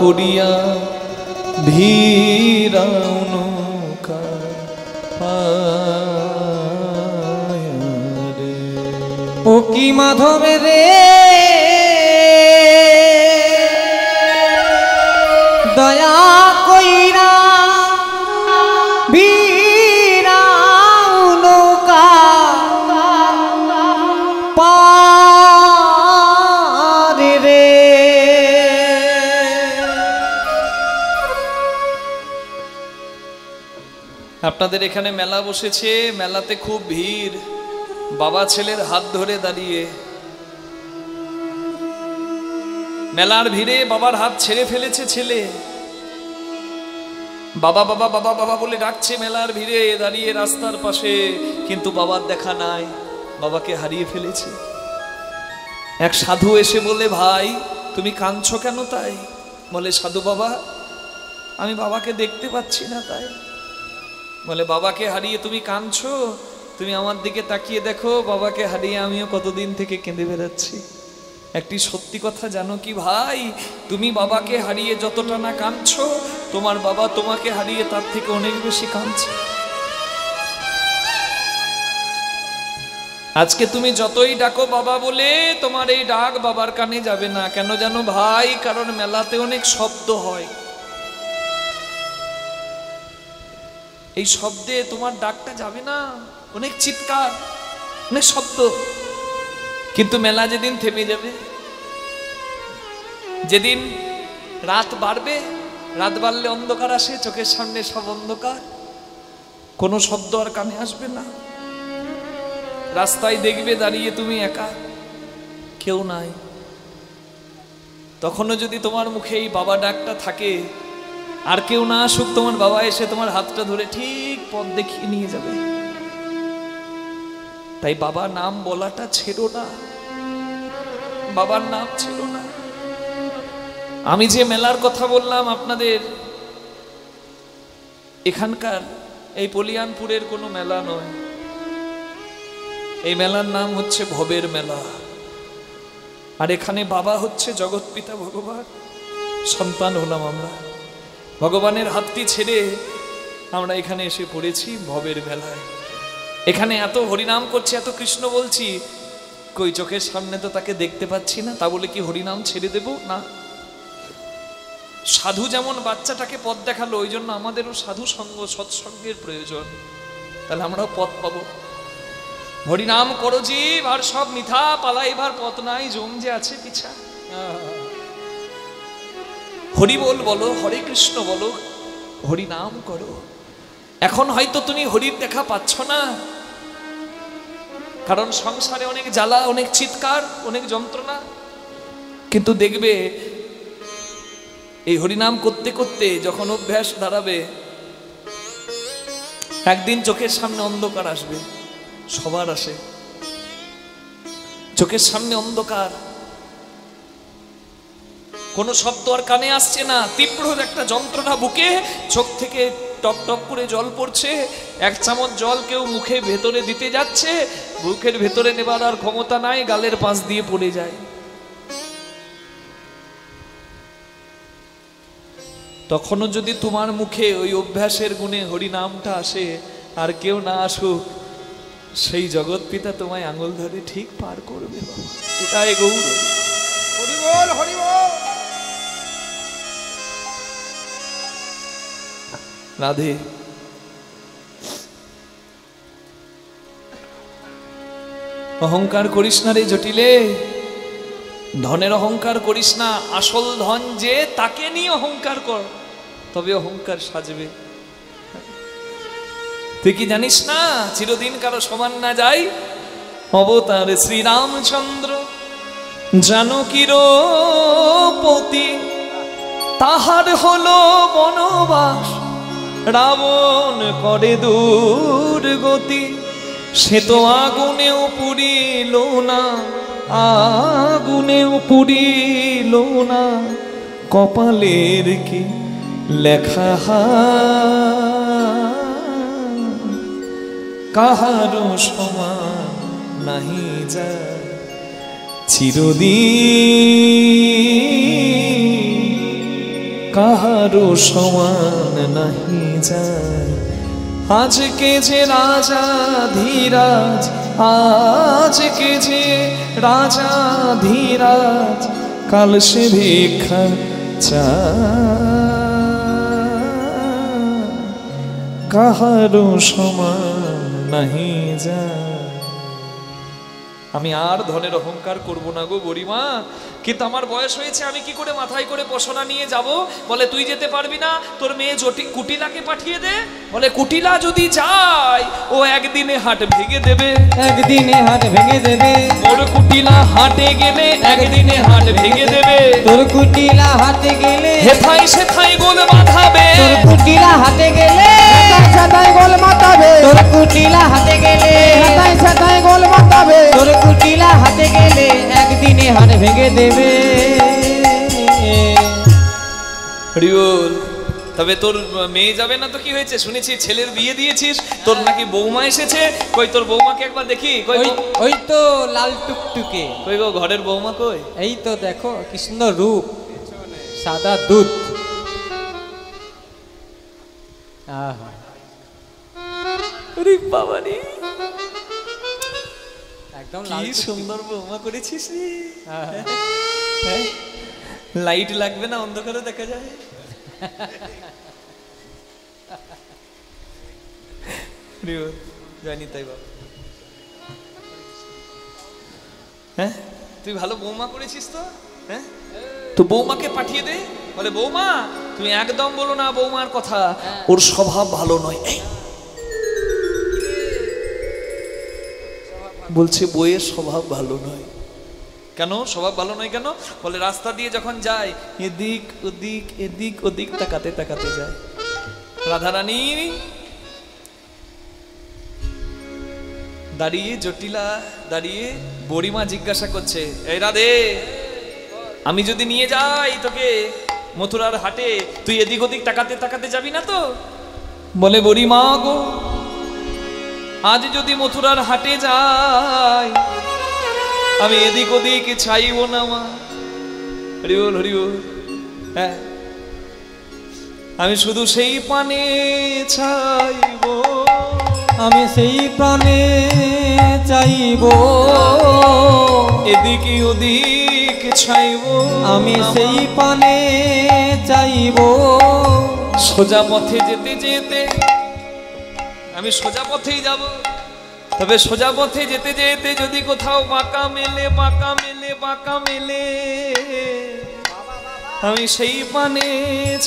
করিয়া ভিড়াও নৌকা পায়া রে। ও কি মাধব রে, দয়া কইরা ভিড়াও নৌকা পার রে। আপনাদের এখানে মেলা বসেছে, মেলাতে খুব ভিড়। বাবা ছেলের হাত ধরে দাঁড়িয়ে, মেলার ভিড়ে বাবার হাত ছেড়ে ফেলেছে ছেলে। বাবা বাবা বাবা বাবা বলে ডাকছে মেলার ভিড়ে দাঁড়িয়ে রাস্তার পাশে, কিন্তু বাবার দেখা নাই, বাবাকে হারিয়ে ফেলেছে। এক সাধু এসে বলে, ভাই তুমি কাঁদছো কেন? তাই বলে, সাধু বাবা আমি বাবাকে দেখতে পাচ্ছি না। তাই বলে, বাবাকে হারিয়ে তুমি কাঁদছো? তুমি আমার দিকে তাকিয়ে দেখো, বাবাকে হারিয়ে আমিও কতদিন থেকে কেঁদে বেড়াচ্ছি। একটি সত্যি কথা জানো কি ভাই, তুমি বাবাকে হারিয়ে যতটা না কাঁদছো, তোমার বাবা তোমাকে হারিয়ে তার থেকে অনেক বেশি কাঁদছে। আজকে তুমি যতই ডাকো বাবা বলে, তোমার এই ডাক বাবার কানে যাবে না। কেন জানো ভাই? কারণ মেলাতে অনেক শব্দ হয়, এই শব্দে তোমার ডাকটা যাবে না। অনেক চিৎকার, অনেক শব্দ, কিন্তু মেলা যেদিন থেমে যাবে, যেদিন রাত বাড়বে, রাত বাড়লে অন্ধকার আসে, চোখের সামনে সব অন্ধকার, কোনো শব্দ আর কানে আসবে না। রাস্তায় দেখবে দাঁড়িয়ে তুমি একা, কেউ নাই। তখনও যদি তোমার মুখে এই বাবা ডাকটা থাকে, আর কেউ না আসুক, তোমার বাবা এসে তোমার হাতটা ধরে ঠিক পথ দেখিয়ে নিয়ে যাবে। তাই বাবার নাম বলাটা ছেড়ো না, বাবার নাম ছেড়ো না। আমি যে মেলার কথা বললাম আপনাদের, এখানকার এই পলিয়ানপুরের কোনো মেলা নয়। এই মেলার নাম হচ্ছে ভবের মেলা। আর এখানে বাবা হচ্ছে জগৎপিতা ভগবান, সন্তান হলাম আমরা। ভগবানের হাতটি ছেড়ে আমরা এখানে এসে পড়েছি ভবের মেলায়। এখানে এত হরিনাম করছি, এত কৃষ্ণ বলছি, কই চোখের সামনে তো তাকে দেখতে পাচ্ছি না, তা বলে কি হরিনাম ছেড়ে দেব? না। সাধু যেমন বাচ্চাটাকে পথ দেখালো, ওই জন্য আমাদেরও সাধু সঙ্গ, সৎসঙ্গের প্রয়োজন, তাহলে আমরাও পথ পাবো। হরিনাম করো জীব, আর সব মিথা, পালাইবার পথ নাই, জম যে আছে পিছা। হরি বল বলো, হরে কৃষ্ণ বলো, হরি নাম করো। এখন হয়তো তুমি হরির দেখা পাচ্ছ না, কারণ সংসারে অনেক জ্বালা, অনেক চিৎকার, অনেক যন্ত্রণা। কিন্তু দেখবে এই হরিনাম করতে করতে যখন অভ্যাস দাঁড়াবে, একদিন চোখের সামনে অন্ধকার আসবে, সবার আসে, চোখের সামনে অন্ধকার, কোনো শব্দ আর কানে আসছে না, তীব্র একটা যন্ত্রণা বুকে, চোখ থেকে টপ টপ করে জল পড়ছে, এক চামচ জল কেউ মুখে ভেতরে দিতে যাচ্ছে, বুকের ভেতরে নেবার আর ক্ষমতা নাই, গালের পাশ দিয়ে পড়ে যায়। তখনও যদি তোমার মুখে ওই অভ্যাসের গুণে হরি নামটা আসে, আর কেউ না আসুক, সেই জগৎ পিতা তোমায় আঙুল ধরে ঠিক পার করবে বাবা। এটাই গৌর। হরি বল, হরি বল। রাধে। অহংকার করিস না রে জটিলে, ধনের অহংকার করিস না, আসল ধন যে তাকে নিয়ে অহংকার কর, তবে অহংকার সাজবে। তুই কি জানিস না চিরদিন কারো সমান না যায়? অবতার শ্রীরামচন্দ্র জানকীর পতি, তাহার হলো বনবাস, রাবণ করে দুর্গতি, সে তো আগুনেও পুড়িল না, আগুনেও পুড়িল না, কপালের কি লেখা কাহারও সমান নাহি যায় চিরদিন, কাহারও সমান নাহি যায়। আজকে যে রাজা ধীরাজ, আজকে যে রাজা ধীরাজ, কাল সে ভিক্ষা চায়, কাহারও সমান নাহি যায়। আমি আর ধনের অহংকার করব না গো গরিমা, কিন্তু আমার বয়স হয়েছে, আমি কি করে মাথায় করে পশরা নিয়ে যাব? বলে তুই যেতে পারবি না, তোর মেয়ে কুটিলাকে পাঠিয়ে দে। বলে কুটিলা যদি যায়, ও একদিনে হাট ভেঙে দেবে, একদিনে হাট ভেঙে দেবে, তোর কুটিলা হাটে গেলে একদিনে হাট ভেঙে দেবে, তোর কুটিলা হাতে গেলে হেথাই সেথাই গোল বাঁধাবে, তোর কুটিলা হাতে গেলে সাদাই গোল মাতাবে, তোর কুটিলা হাতে গেলে সাদাই গোল মাতাবে, তোর কুটিলা হাতে গেলে একদিনে হাট ভেঙে দেবে। হরিবল। তবে তোর মেয়ে যাবে না তো কি হয়েছে? শুনেছি ছেলের বিয়ে দিয়েছিস, তোর নাকি বৌমা এসেছে। কই তোর বৌমাকে একবার দেখি। কই ওই তো লাল টুকটুকে, কই গো ঘরের বৌমা কই? এই তো দেখো কি সুন্দর রূপ, সাদা দুধ। আহা, আরে বাবা রে, একদম কি লাল সুন্দর বৌমা করেছিস রে। আহা, হ্যাঁ? লাইট লাগবে না, অন্ধকারে দেখা যায়। জানি তাই বাবা। হ্যাঁ, তুই ভালো বৌমা করেছিস তো। হ্যাঁ, তো বৌমাকে পাঠিয়ে দে। বলে বৌমা তুমি একদম বলো না বৌমার কথা, ওর স্বভাব ভালো নয়। এই বলছে বইয়ের স্বভাব ভালো নয়। কেন স্বভাব ভালো নয় কেন? বলে রাস্তা দিয়ে যখন যায়, এদিক ওদিক এদিক ওদিক তাকাতে তাকাতে যায়। রাধারানী দাঁড়িয়ে, জটিলা দাঁড়িয়ে, বড়িমা জিজ্ঞাসা করছে, এই রাধে, আমি যদি নিয়ে যাই তোকে মথুরার হাটে, তুই এদিক ওদিক তাকাতে তাকাতে যাবি না তো? বলে বড়িমা গো, আজ যদি মথুরার হাটে যাই, আমি এদিক ওদিক চাইব না মা। হরিবল হরিবল। হ্যাঁ, আমি শুধু সেই পানে চাইব, আমি সেই প্রাণে চাইব, এদিকে ওদিক চাইব, আমি সেই পানে চাইব। সোজা পথে যেতে যেতে, আমি সোজা পথেই যাব, তবে সোজা পথে যেতে যেতে যদি কোথাও বাঁকা মেলে, বাঁকা মেলে, বাঁকা মেলে, আমি সেই পানে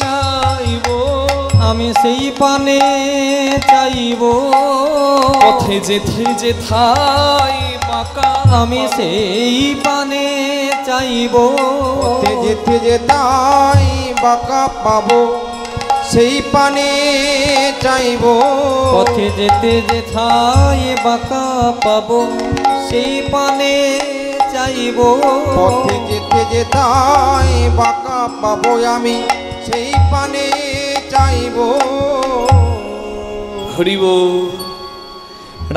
চাইব, আমি সেই পানে চাইব। পথে যেতে যেথাই বাঁকা, আমি সেই পানে চাইব। পথে যেতে যেতাই বাঁকা পাবো, সেই পানে চাইব। পথে যেতে যেথায় বাঁকা পাবো, সেই পানে চাইব। পথে যেতে যেতাই বাঁকা পাবো, আমি সেই পানে চাইব। হরিব।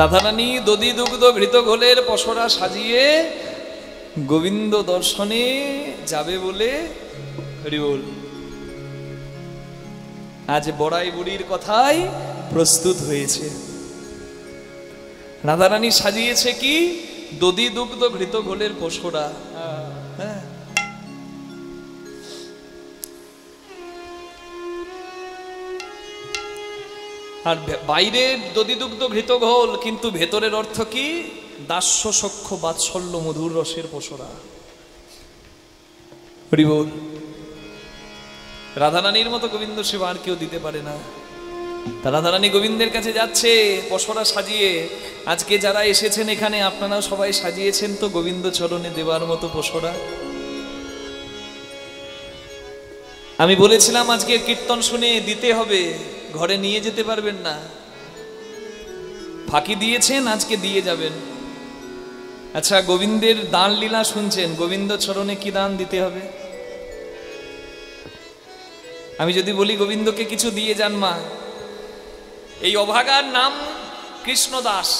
রাধারানী দধি দুগ্ধ ঘৃত ঘোলের পসরা সাজিয়ে গোবিন্দ দর্শনে যাবে বলে হরিবল আজ বড়াই বুড়ির কথাই প্রস্তুত হয়েছে। রাধারানী সাজিয়েছে কি? দধি দুগ্ধ ঘৃত ঘোলের পসরা। হ্যাঁ, আর বাইরে দধি দুগ্ধ ঘৃত ঘোল, কিন্তু ভেতরের অর্থ কি? দাস্য সখ্য বাৎসল্য মধুর রসের পসরা। হরি বল। রাধারানীর মতো গোবিন্দ সেবা আর কেউ দিতে পারে না। তা রাধারানী গোবিন্দের কাছে যাচ্ছে পসরা সাজিয়ে। আজকে যারা এসেছেন এখানে আপনারাও সবাই সাজিয়েছেন তো গোবিন্দ চরণে দেবার মতো পসরা। আমি বলেছিলাম আজকে কীর্তন শুনে দিতে হবে, ঘরে নিয়ে যেতে পারবেন না। ফাঁকি দিয়েছেন, আজকে দিয়ে যাবেন। আচ্ছা, গোবিন্দের দান লীলা শুনছেন, গোবিন্দ চরণে কি দান দিতে হবে? আমি যদি বলি গোবিন্দকে কিছু দিয়ে যান মা, এই অভাগার নাম কৃষ্ণ দাস,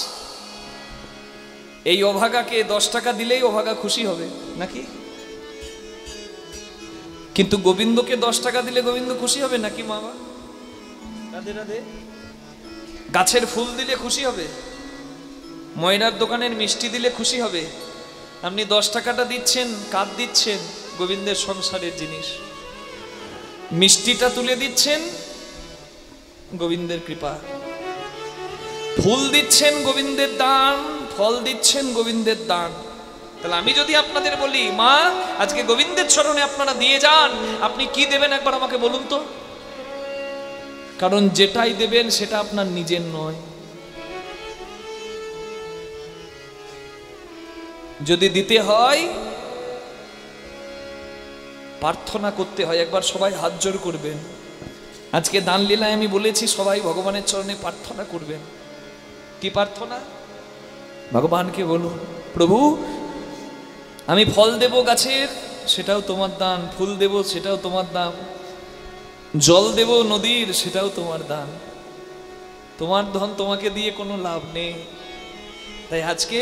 এই অভাগাকে 10 টাকা দিলেই অভাগা খুশি হবে নাকি? কিন্তু গোবিন্দকে 10 টাকা দিলে গোবিন্দ খুশি হবে নাকি মা? রাধে রাধে। গাছের ফুল দিলে খুশি হবে, ময়রার দোকানের মিষ্টি দিলে খুশি হবে। আপনি 10 টাকাটা দিচ্ছেন, কাঁদ দিচ্ছেন গোবিন্দের সংসারের জিনিস, মিষ্টিটা তুলে দিচ্ছেন গোবিন্দের কৃপা, ফুল দিচ্ছেন গোবিন্দের দান, ফল দিচ্ছেন গোবিন্দের দান। তাহলে আমি যদি আপনাদের বলি মা আজকে গোবিন্দের চরণে আপনারা দিয়ে যান, আপনি কি দেবেন একবার আমাকে বলুন তো? কারণ যেটাই দেবেন সেটা আপনার নিজের নয়। যদি দিতে হয় প্রার্থনা করতে হয়। একবার সবাই হাত জোড় করবেন। আজকে দান লীলায় আমি বলেছি সবাই ভগবানের চরণে প্রার্থনা করবেন। কি প্রার্থনা? ভগবানকে বলুন, প্রভু আমি ফল দেব গাছের, সেটাও তোমার দান, ফুল দেব সেটাও তোমার দান, জল দেব নদীর, সেটাও তোমার দান। তোমার ধন তোমাকে দিয়ে কোনো লাভ নেই। তাই আজকে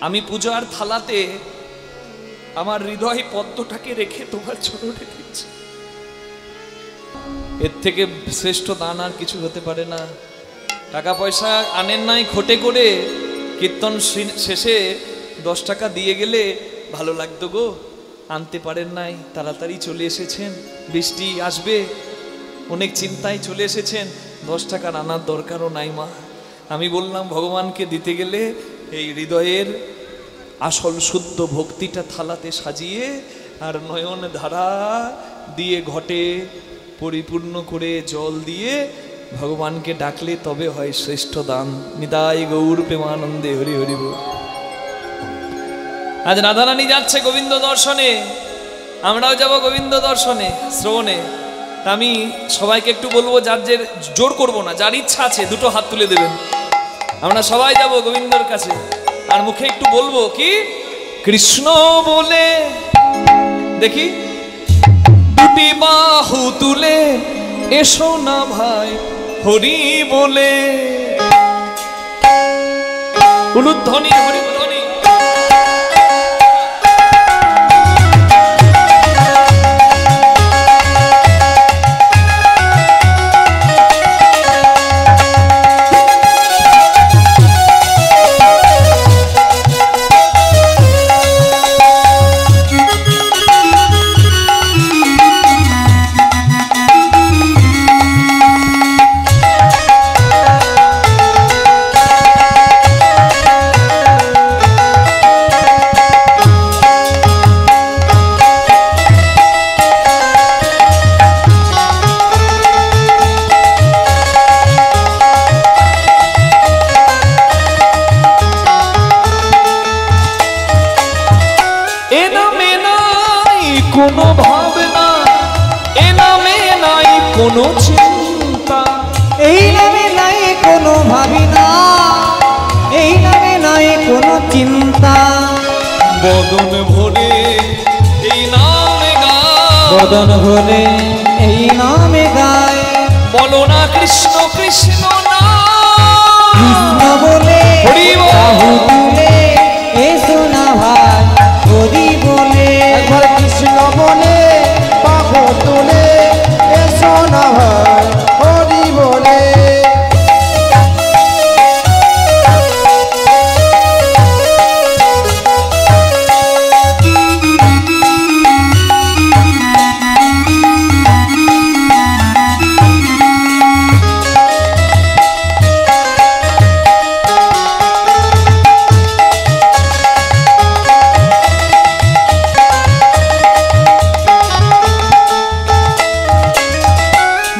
আমি পূজার থালাতে আমার হৃদয় পদ্মটাকে রেখে তোমার চরণে দিচ্ছি। এর থেকে শ্রেষ্ঠ দান আর কিছু হতে পারে না। টাকা পয়সা আনেন নাই খোটে করে, কীর্তন শেষে 10 টাকা দিয়ে গেলে ভালো লাগতো গো, আনতে পারেন নাই, তাড়াতাড়ি চলে এসেছেন, বৃষ্টি আসবে অনেক চিন্তায় চলে এসেছেন, 10 টাকার আনার দরকারও নাই মা। আমি বললাম ভগবানকে দিতে গেলে এই হৃদয়ের আসল শুদ্ধ ভক্তিটা থালাতে সাজিয়ে আর নয়ন ধারা দিয়ে ঘটে পরিপূর্ণ করে জল দিয়ে ভগবানকে ডাকলে তবে হয় শ্রেষ্ঠ দান। নিতাই গৌর প্রেমানন্দে হরি হরি বল। আজ রাধারানী যাচ্ছে গোবিন্দ দর্শনে, আমরাও যাব গোবিন্দ দর্শনে শ্রবণে। আমি সবাইকে একটু বলবো, যার যে জোর করবো না, যার ইচ্ছা আছে দুটো হাত তুলে দেবেন। আমরা সবাই যাব গোবিন্দর কাছে, আর মুখে একটু বলবো কি কৃষ্ণ বলে, দেখি দুটি বাহু তুলে এসো না ভাই হরি বলে, উলুধ্বনি হরি ধ্বনি। কোনো চিন্তা, এই নামে নাই কোনো ভাবিনা, এই নামে নাই কোনো চিন্তা। বদন ভরে এই নামে গায়, বদন ভরে এই নামে গায়। বলো না কৃষ্ণ কৃষ্ণ না, কৃষ্ণ বলে হরি বল। বাহু তুলে এসো না ভাই হরি বলে। একবার কৃষ্ণ বলে বাহু তুলে এসো না ভাই হরি বলে।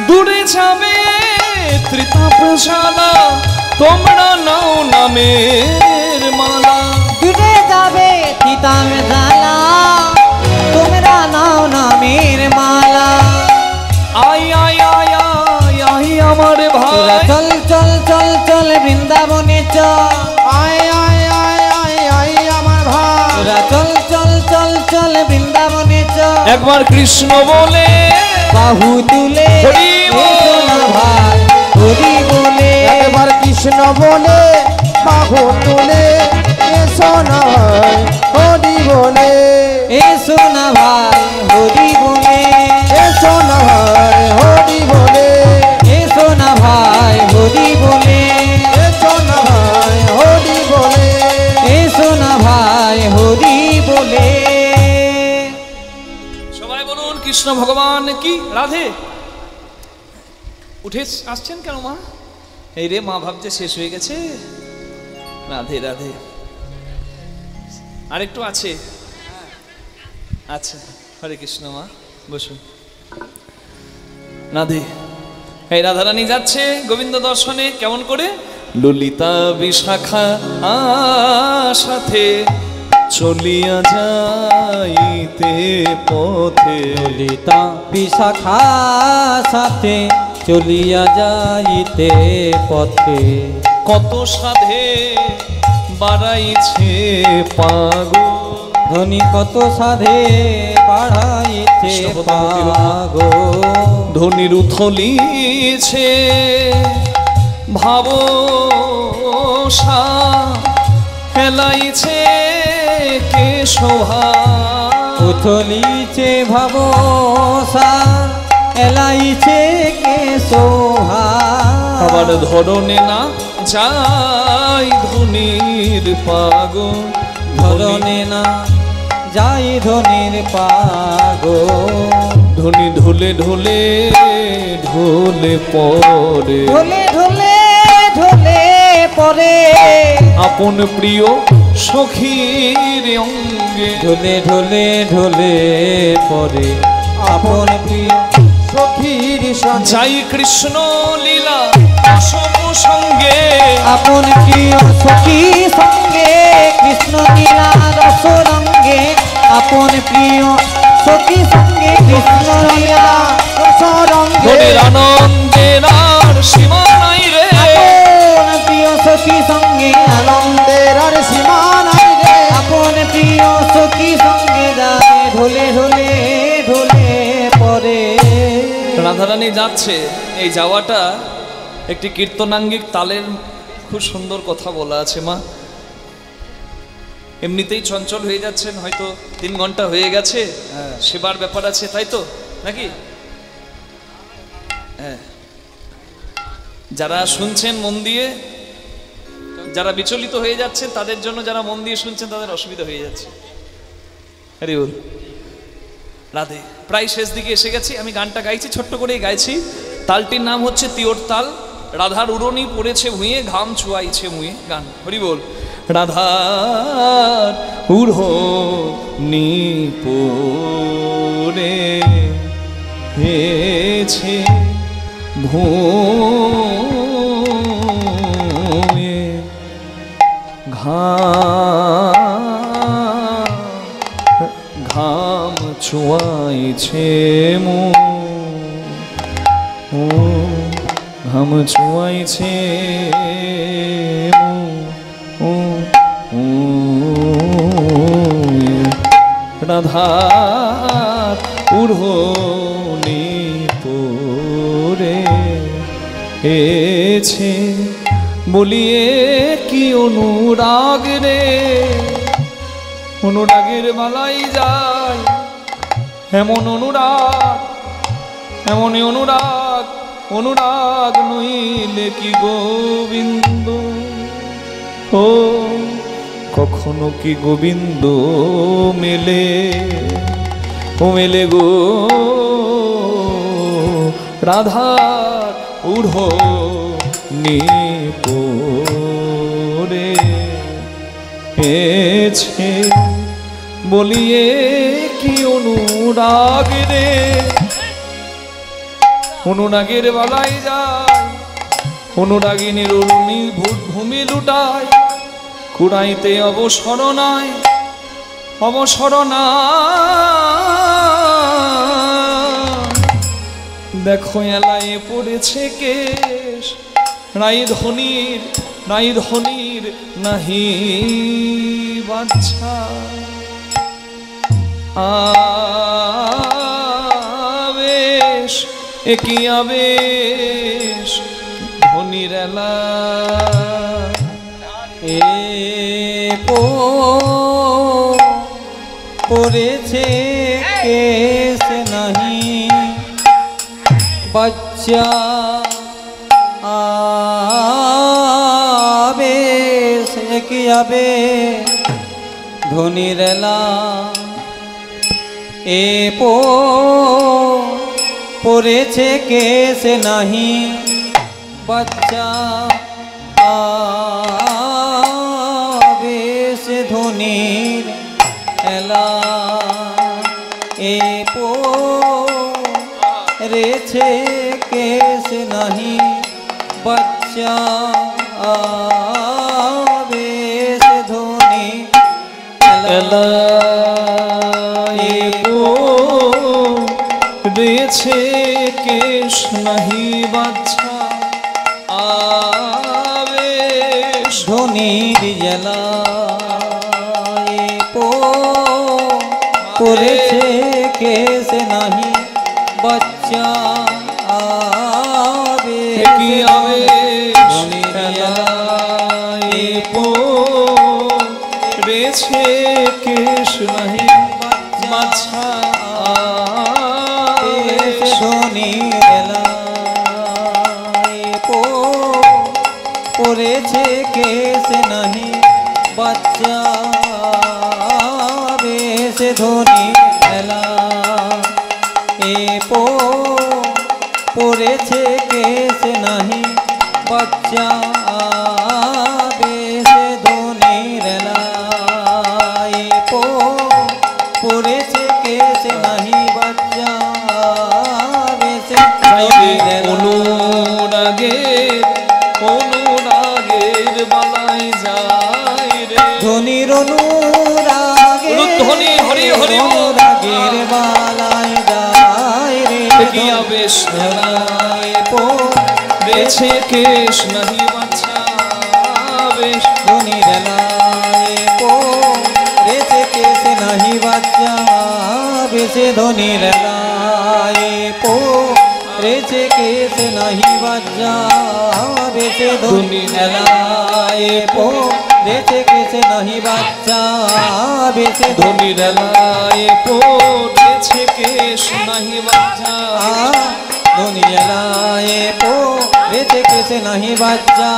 দূরে যাবে ত্রিতাপশালা, তোমরা নাও নামের মালা। দূরে যাবে তিতাম জ্বালা, তোমরা নাও নামের মালা। আই আই আই আই আই আমার তোরা ভাই, চল চল চল চল বৃন্দাবনে চল। আয় আয় আয় আয় আয় আমার ভাই। তোরা চল চল চল চল বৃন্দাবনে চল। একবার কৃষ্ণ বলে বাহু তুলে হরি বল। এসো না ভাই হরি বলে। একবার কৃষ্ণ বলে বাহু তুলে এসো না ভাই হরি বলে। এসো না ভাই হরি বলে। এসো না ভাই হরি বলে। এসো না ভাই হরি বলে। এসো না ভাই হরি বলে। এসো না ভাই হরি বলে। সবাই বলুন কৃষ্ণ ভগবান কি। রাধে উঠে আসছেন কেন মা? এই রে মা ভাবছে শেষ হয়ে গেছে। রাধে রাধে, আরেকটু আছে। আচ্ছা হরে কৃষ্ণ মা, বসুন। রাধে, এই রাধারানী যাচ্ছে গোবিন্দ দর্শনে। কেমন করে? ললিতা বিশাখা সাথে চলিয়া যাইতে পথে, ললিতা বিশাখা সাথে চলিয়া যাইতে পথে। কত সাধে বাড়াইছে পাগল, ধনী কত সাধে বাড়াইছে পাগল। ধনির উথলিছে ভাবসা, ফেলাইছে কে শোভা। উথলিছে ভাবসা, এলাইছে কে শোভা। আবার ধরনে না যাই ধনির পাগল, ধরনে না যাই ধনির পাগল। ধনি ঢোলে ঢোলে ঢোলে পরে, ঢোলে ঢোলে ঢোলে পরে। আপন প্রিয় সখীর অঙ্গে, ঢোলে ঢোলে ঢোলে পরে আপন প্রিয় সখীর সঙ্গে যাই কৃষ্ণ লীলা অসম সঙ্গে। আপন প্রিয় সখী সঙ্গে কৃষ্ণ লীলা রস রঙ্গে। আপন প্রিয় সখী সঙ্গে কৃষ্ণ লীলা রস রঙ্গে। ধনির আনন্দের আর সীমা নাই রে, আপন প্রিয় সখী সঙ্গে আনন্দের আর সীমা নাই রে। আপন প্রিয় সখী সঙ্গে যায় ঢোলে ঢোলে ঢোলে পরে। রাধারানী যাচ্ছে। এই যাওয়াটা একটি কীর্তনাঙ্গিক তালের খুব সুন্দর কথা বলা আছে মা। এমনিতেই চঞ্চল হয়ে যাচ্ছেন, হয়তো 3 ঘন্টা হয়ে গেছে, সেবার ব্যাপার আছে, তাই তো নাকি? হ্যাঁ, যারা শুনছেন মন দিয়ে, যারা বিচলিত হয়ে যাচ্ছে তাদের জন্য, যারা মন দিয়ে শুনছেন তাদের অসুবিধা হয়ে যাচ্ছে। হরি বল। রাধে, প্রায় শেষ দিকে এসে গেছি। আমি গানটা গাইছি, ছোট্ট করেই গাইছি। তালটির নাম হচ্ছে তিওর তাল। রাধার উড়নি পড়েছে ভুঁয়ে, ঘাম ছুয়াইছে মুয়ে। গান হরি বল। রাধার উড়নি পড়েছে ভুঁয়ে, ঘাম ছুয়াইছে মু। ঘাম ছোঁয়াইছে রাধার উড়নি পরে এছে বলিয়ে কি অনুরাগ রে, অনুরাগের মালাই যায় এমন অনুরাগ, এমনই অনুরাগ, অনুরাগ নইলে কি গোবিন্দ, ও কখনো কি গোবিন্দ মেলে, ও মেলে গো রাধার উড়নি পরে এছে বলিয়ে কি অনুরাগ রে, অনুরাগের বালাই যায় অনুরাগিনীর অরুণী ভূমি লুটায়, কুড়াইতে অবসর নাই, অবসর নাই, দেখো এলায়ে পড়েছে কেশ, নাই ধনির, নাই ধনির নাহি বাচ্চা, আবেশ একই আবেশ ধনির এলা, পড়েছে কেস নাহি বাচ্চা, আবেশ কি আবে ধনির এলা, এ পড়েছে কেস নাহি বাচ্চা, আবেশ ধনির এলা, এ পড়েছে কেস নাহি বাচ্চা, আবেশ ধনি এলা, এ পড়েছে কেশ নাহি বাচ্চা, আবেশ ধনির জলা, এ পড়েছে কেস নাহি বাচ্চা, আবেশ কি আবেশ এলা, এ পড়েছে কেশ নাহি বাচ্চা, আবেশ ধনির জলা, এ পড়েছে কেস নাহি বাচ্চা, আবেশ ধনির জলা, এ পড়েছে কেস নাহি বাচ্চা, আবেশ ধনির জলা, এ পড়েছে কেস নাহি বাচ্চা, আবেশ ধনির জলা, অনুরাগের, অনুরাগের বালাই যায় রে, ধনির অনুরাগে ধ্বনি হরি হরি অনুরাগের বালায় যায় রে, কি আবেশ এলা, এ পড়েছে কেশ নাহি বাচ্চা, আবেশ ধনির জলা, এ পড়েছে কেস নাহি বাচ্চা, আবেশ ধনির জলা, এ পড়েছে কেস নাহি বাচ্চা, আবেশ ধনির জলা, এ পড়েছে কেস নাহি বাচ্চা, আবেশ ধনির এলা, এ পড়েছে কেশ নাহি বাচ্চা, ধনির জলা, এ পড়েছে কেস নাহি বাচ্চা,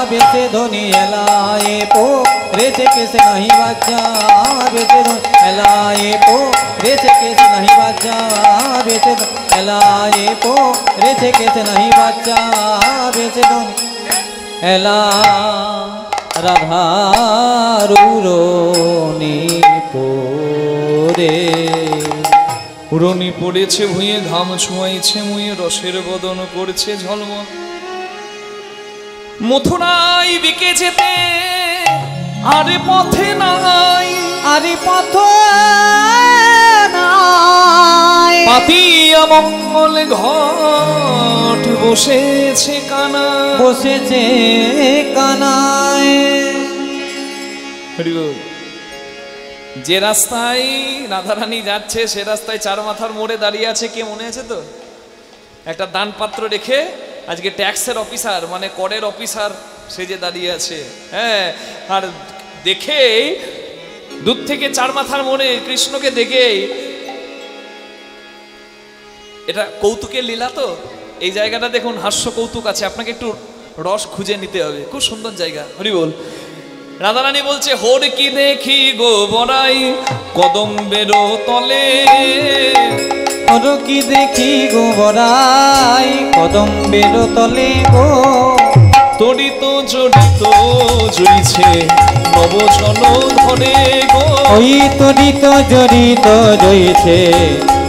আবেশ ধনির জলা, এ পড়েছে কেস নাহি বাচ্চা, আবেশ ধনির জলা, এ পড়েছে কেস নাহি বাচ্চা, আবেশ জলা, এ পড়েছে কেস নাহি বাচ্চা, আবেশ ধনির জলা, রাধার উড়নি পরে, উড়নি পড়েছে ভুঁয়ে, ঘাম ছোঁয়াইছে মুয়ে, রসের বদন করছে ঝলমল, মথুরাই বিকে যেতে আরে পথে নাই, আরে পথ নাই, পাতিয়া মঙ্গল ঘট বসেছে কানা, বসেছে কানায়। যে রাস্তায় রাধারানী যাচ্ছে সে রাস্তায় চার মাথার মোড়ে দাঁড়িয়ে আছে, কে মনে আছে তো? একটা দানপাত্র রেখে আজকে ট্যাক্সের অফিসার মানে করের অফিসার সে যে দাঁড়িয়ে আছে। হ্যাঁ, আর দেখেই দূর থেকে চার মাথার মোড়ে কৃষ্ণকে দেখেই, এটা কৌতুকের লীলা তো। এই জায়গাটা দেখুন হাস্য কৌতুক আছে, আপনাকে একটু রস খুঁজে নিতে হবে, খুব সুন্দর জায়গা। হরি বল। রাধারানী বলছে হোর কি দেখি গো বড়াই কদম্বের তলে, ওর কি দেখি গো বড়াই কদম্বের তলে গো, তড়িত জড়িত জড়িছে নবজল ধরে গো, ওই তড়িত জড়িত জড়িছে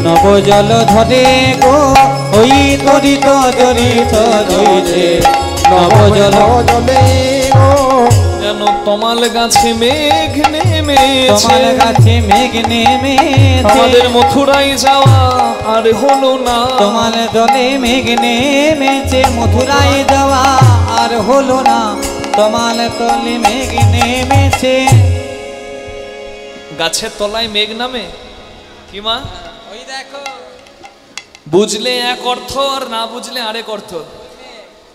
নবজল ধরে গো, ওই তড়িত জড়িত জড়িছে নবজল জলে গো, যেন তমাল গাছে মেঘ নেমেছে, তোমার কাছে মেঘ নেমেছে, আমাদের মথুরায় যাওয়া আর হলো না, তোমার জলে মেঘ নেমেছে, মথুরায় যাওয়া আর হলো না, তোমার তলে মেঘ নেমেছে। গাছের তলায় মেঘ নামে কি মা? ওই দেখো, বুঝলে এক অর্থ আর না বুঝলে আরেক অর্থ।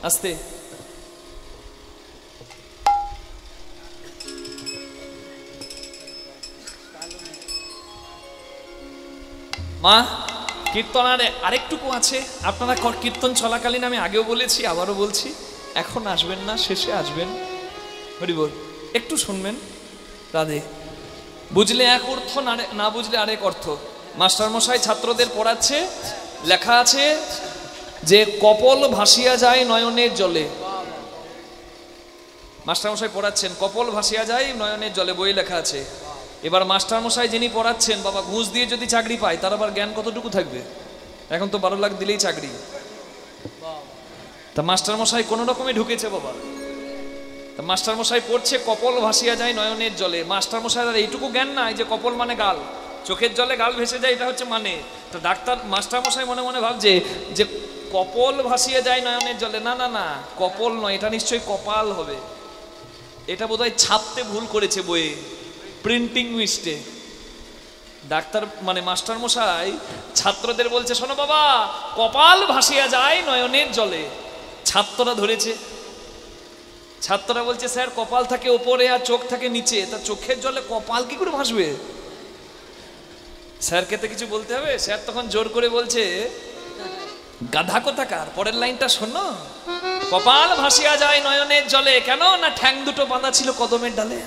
আস্তে মা, কীর্তন আরেকটুকু আছে। আপনারা কীর্তন চলাকালীন আমি আগেও বলেছি আবারও বলছি, এখন আসবেন না, শেষে আসবেন। হরি বল। একটু শুনবেন। রাধে। বুঝলে এক অর্থ না বুঝলে আরেক অর্থ। মাস্টারমশাই ছাত্রদের পড়াচ্ছে, লেখা আছে যে কপল ভাসিয়া যায় নয়নের জলে। মাস্টারমশাই পড়াচ্ছেন কপল ভাসিয়া যায় নয়নের জলে, বই লেখা আছে। এবার মাস্টারমশাই যিনি পড়াচ্ছেন, বাবা ঘুষ দিয়ে যদি চাকরি পায় তার আবার জ্ঞান কতটুকু থাকবে? এখন তো 12 লাখ দিলেই চাকরি। তা মাস্টারমশাই কোনো রকমে ঢুকেছে বাবা। তা মাস্টারমশাই পড়ছে কপল ভাসিয়া যায় নয়নের জলে। মাস্টারমশাই আর এইটুকু জ্ঞান নাই যে কপল মানে গাল, চোখের জলে গাল ভেসে যায়, এটা হচ্ছে মানে। তো ডাক্তার মাস্টারমশাই মনে মনে ভাবছে যে কপল ভাসিয়া যায় নয়নের জলে, না না না, কপল নয়, এটা নিশ্চয়ই কপাল হবে। এটা বোধহয় ছাপতে ভুল করেছে বইয়ে, প্রিন্টিং মিস্টেক। ডাক্তার মানে মাস্টারমশাই ছাত্রদের বলছে, শোনো বাবা, কপাল ভাসিয়া যায় নয়নের জলে। ছাত্ররা ধরেছে, ছাত্ররা বলছে স্যার কপাল থাকে ওপরে আর চোখ থাকে নিচে, তা চোখের জলে কপাল কি করে ভাসবে? স্যারকে তো কিছু বলতে হবে। স্যার তখন জোর করে বলছে, গাধা কোথাকার, পরের লাইনটা শোনো, কপাল ভাসিয়া যায় নয়নের জলে। কেন না ঠ্যাং দুটো বাঁধা ছিল কদমের ডালে।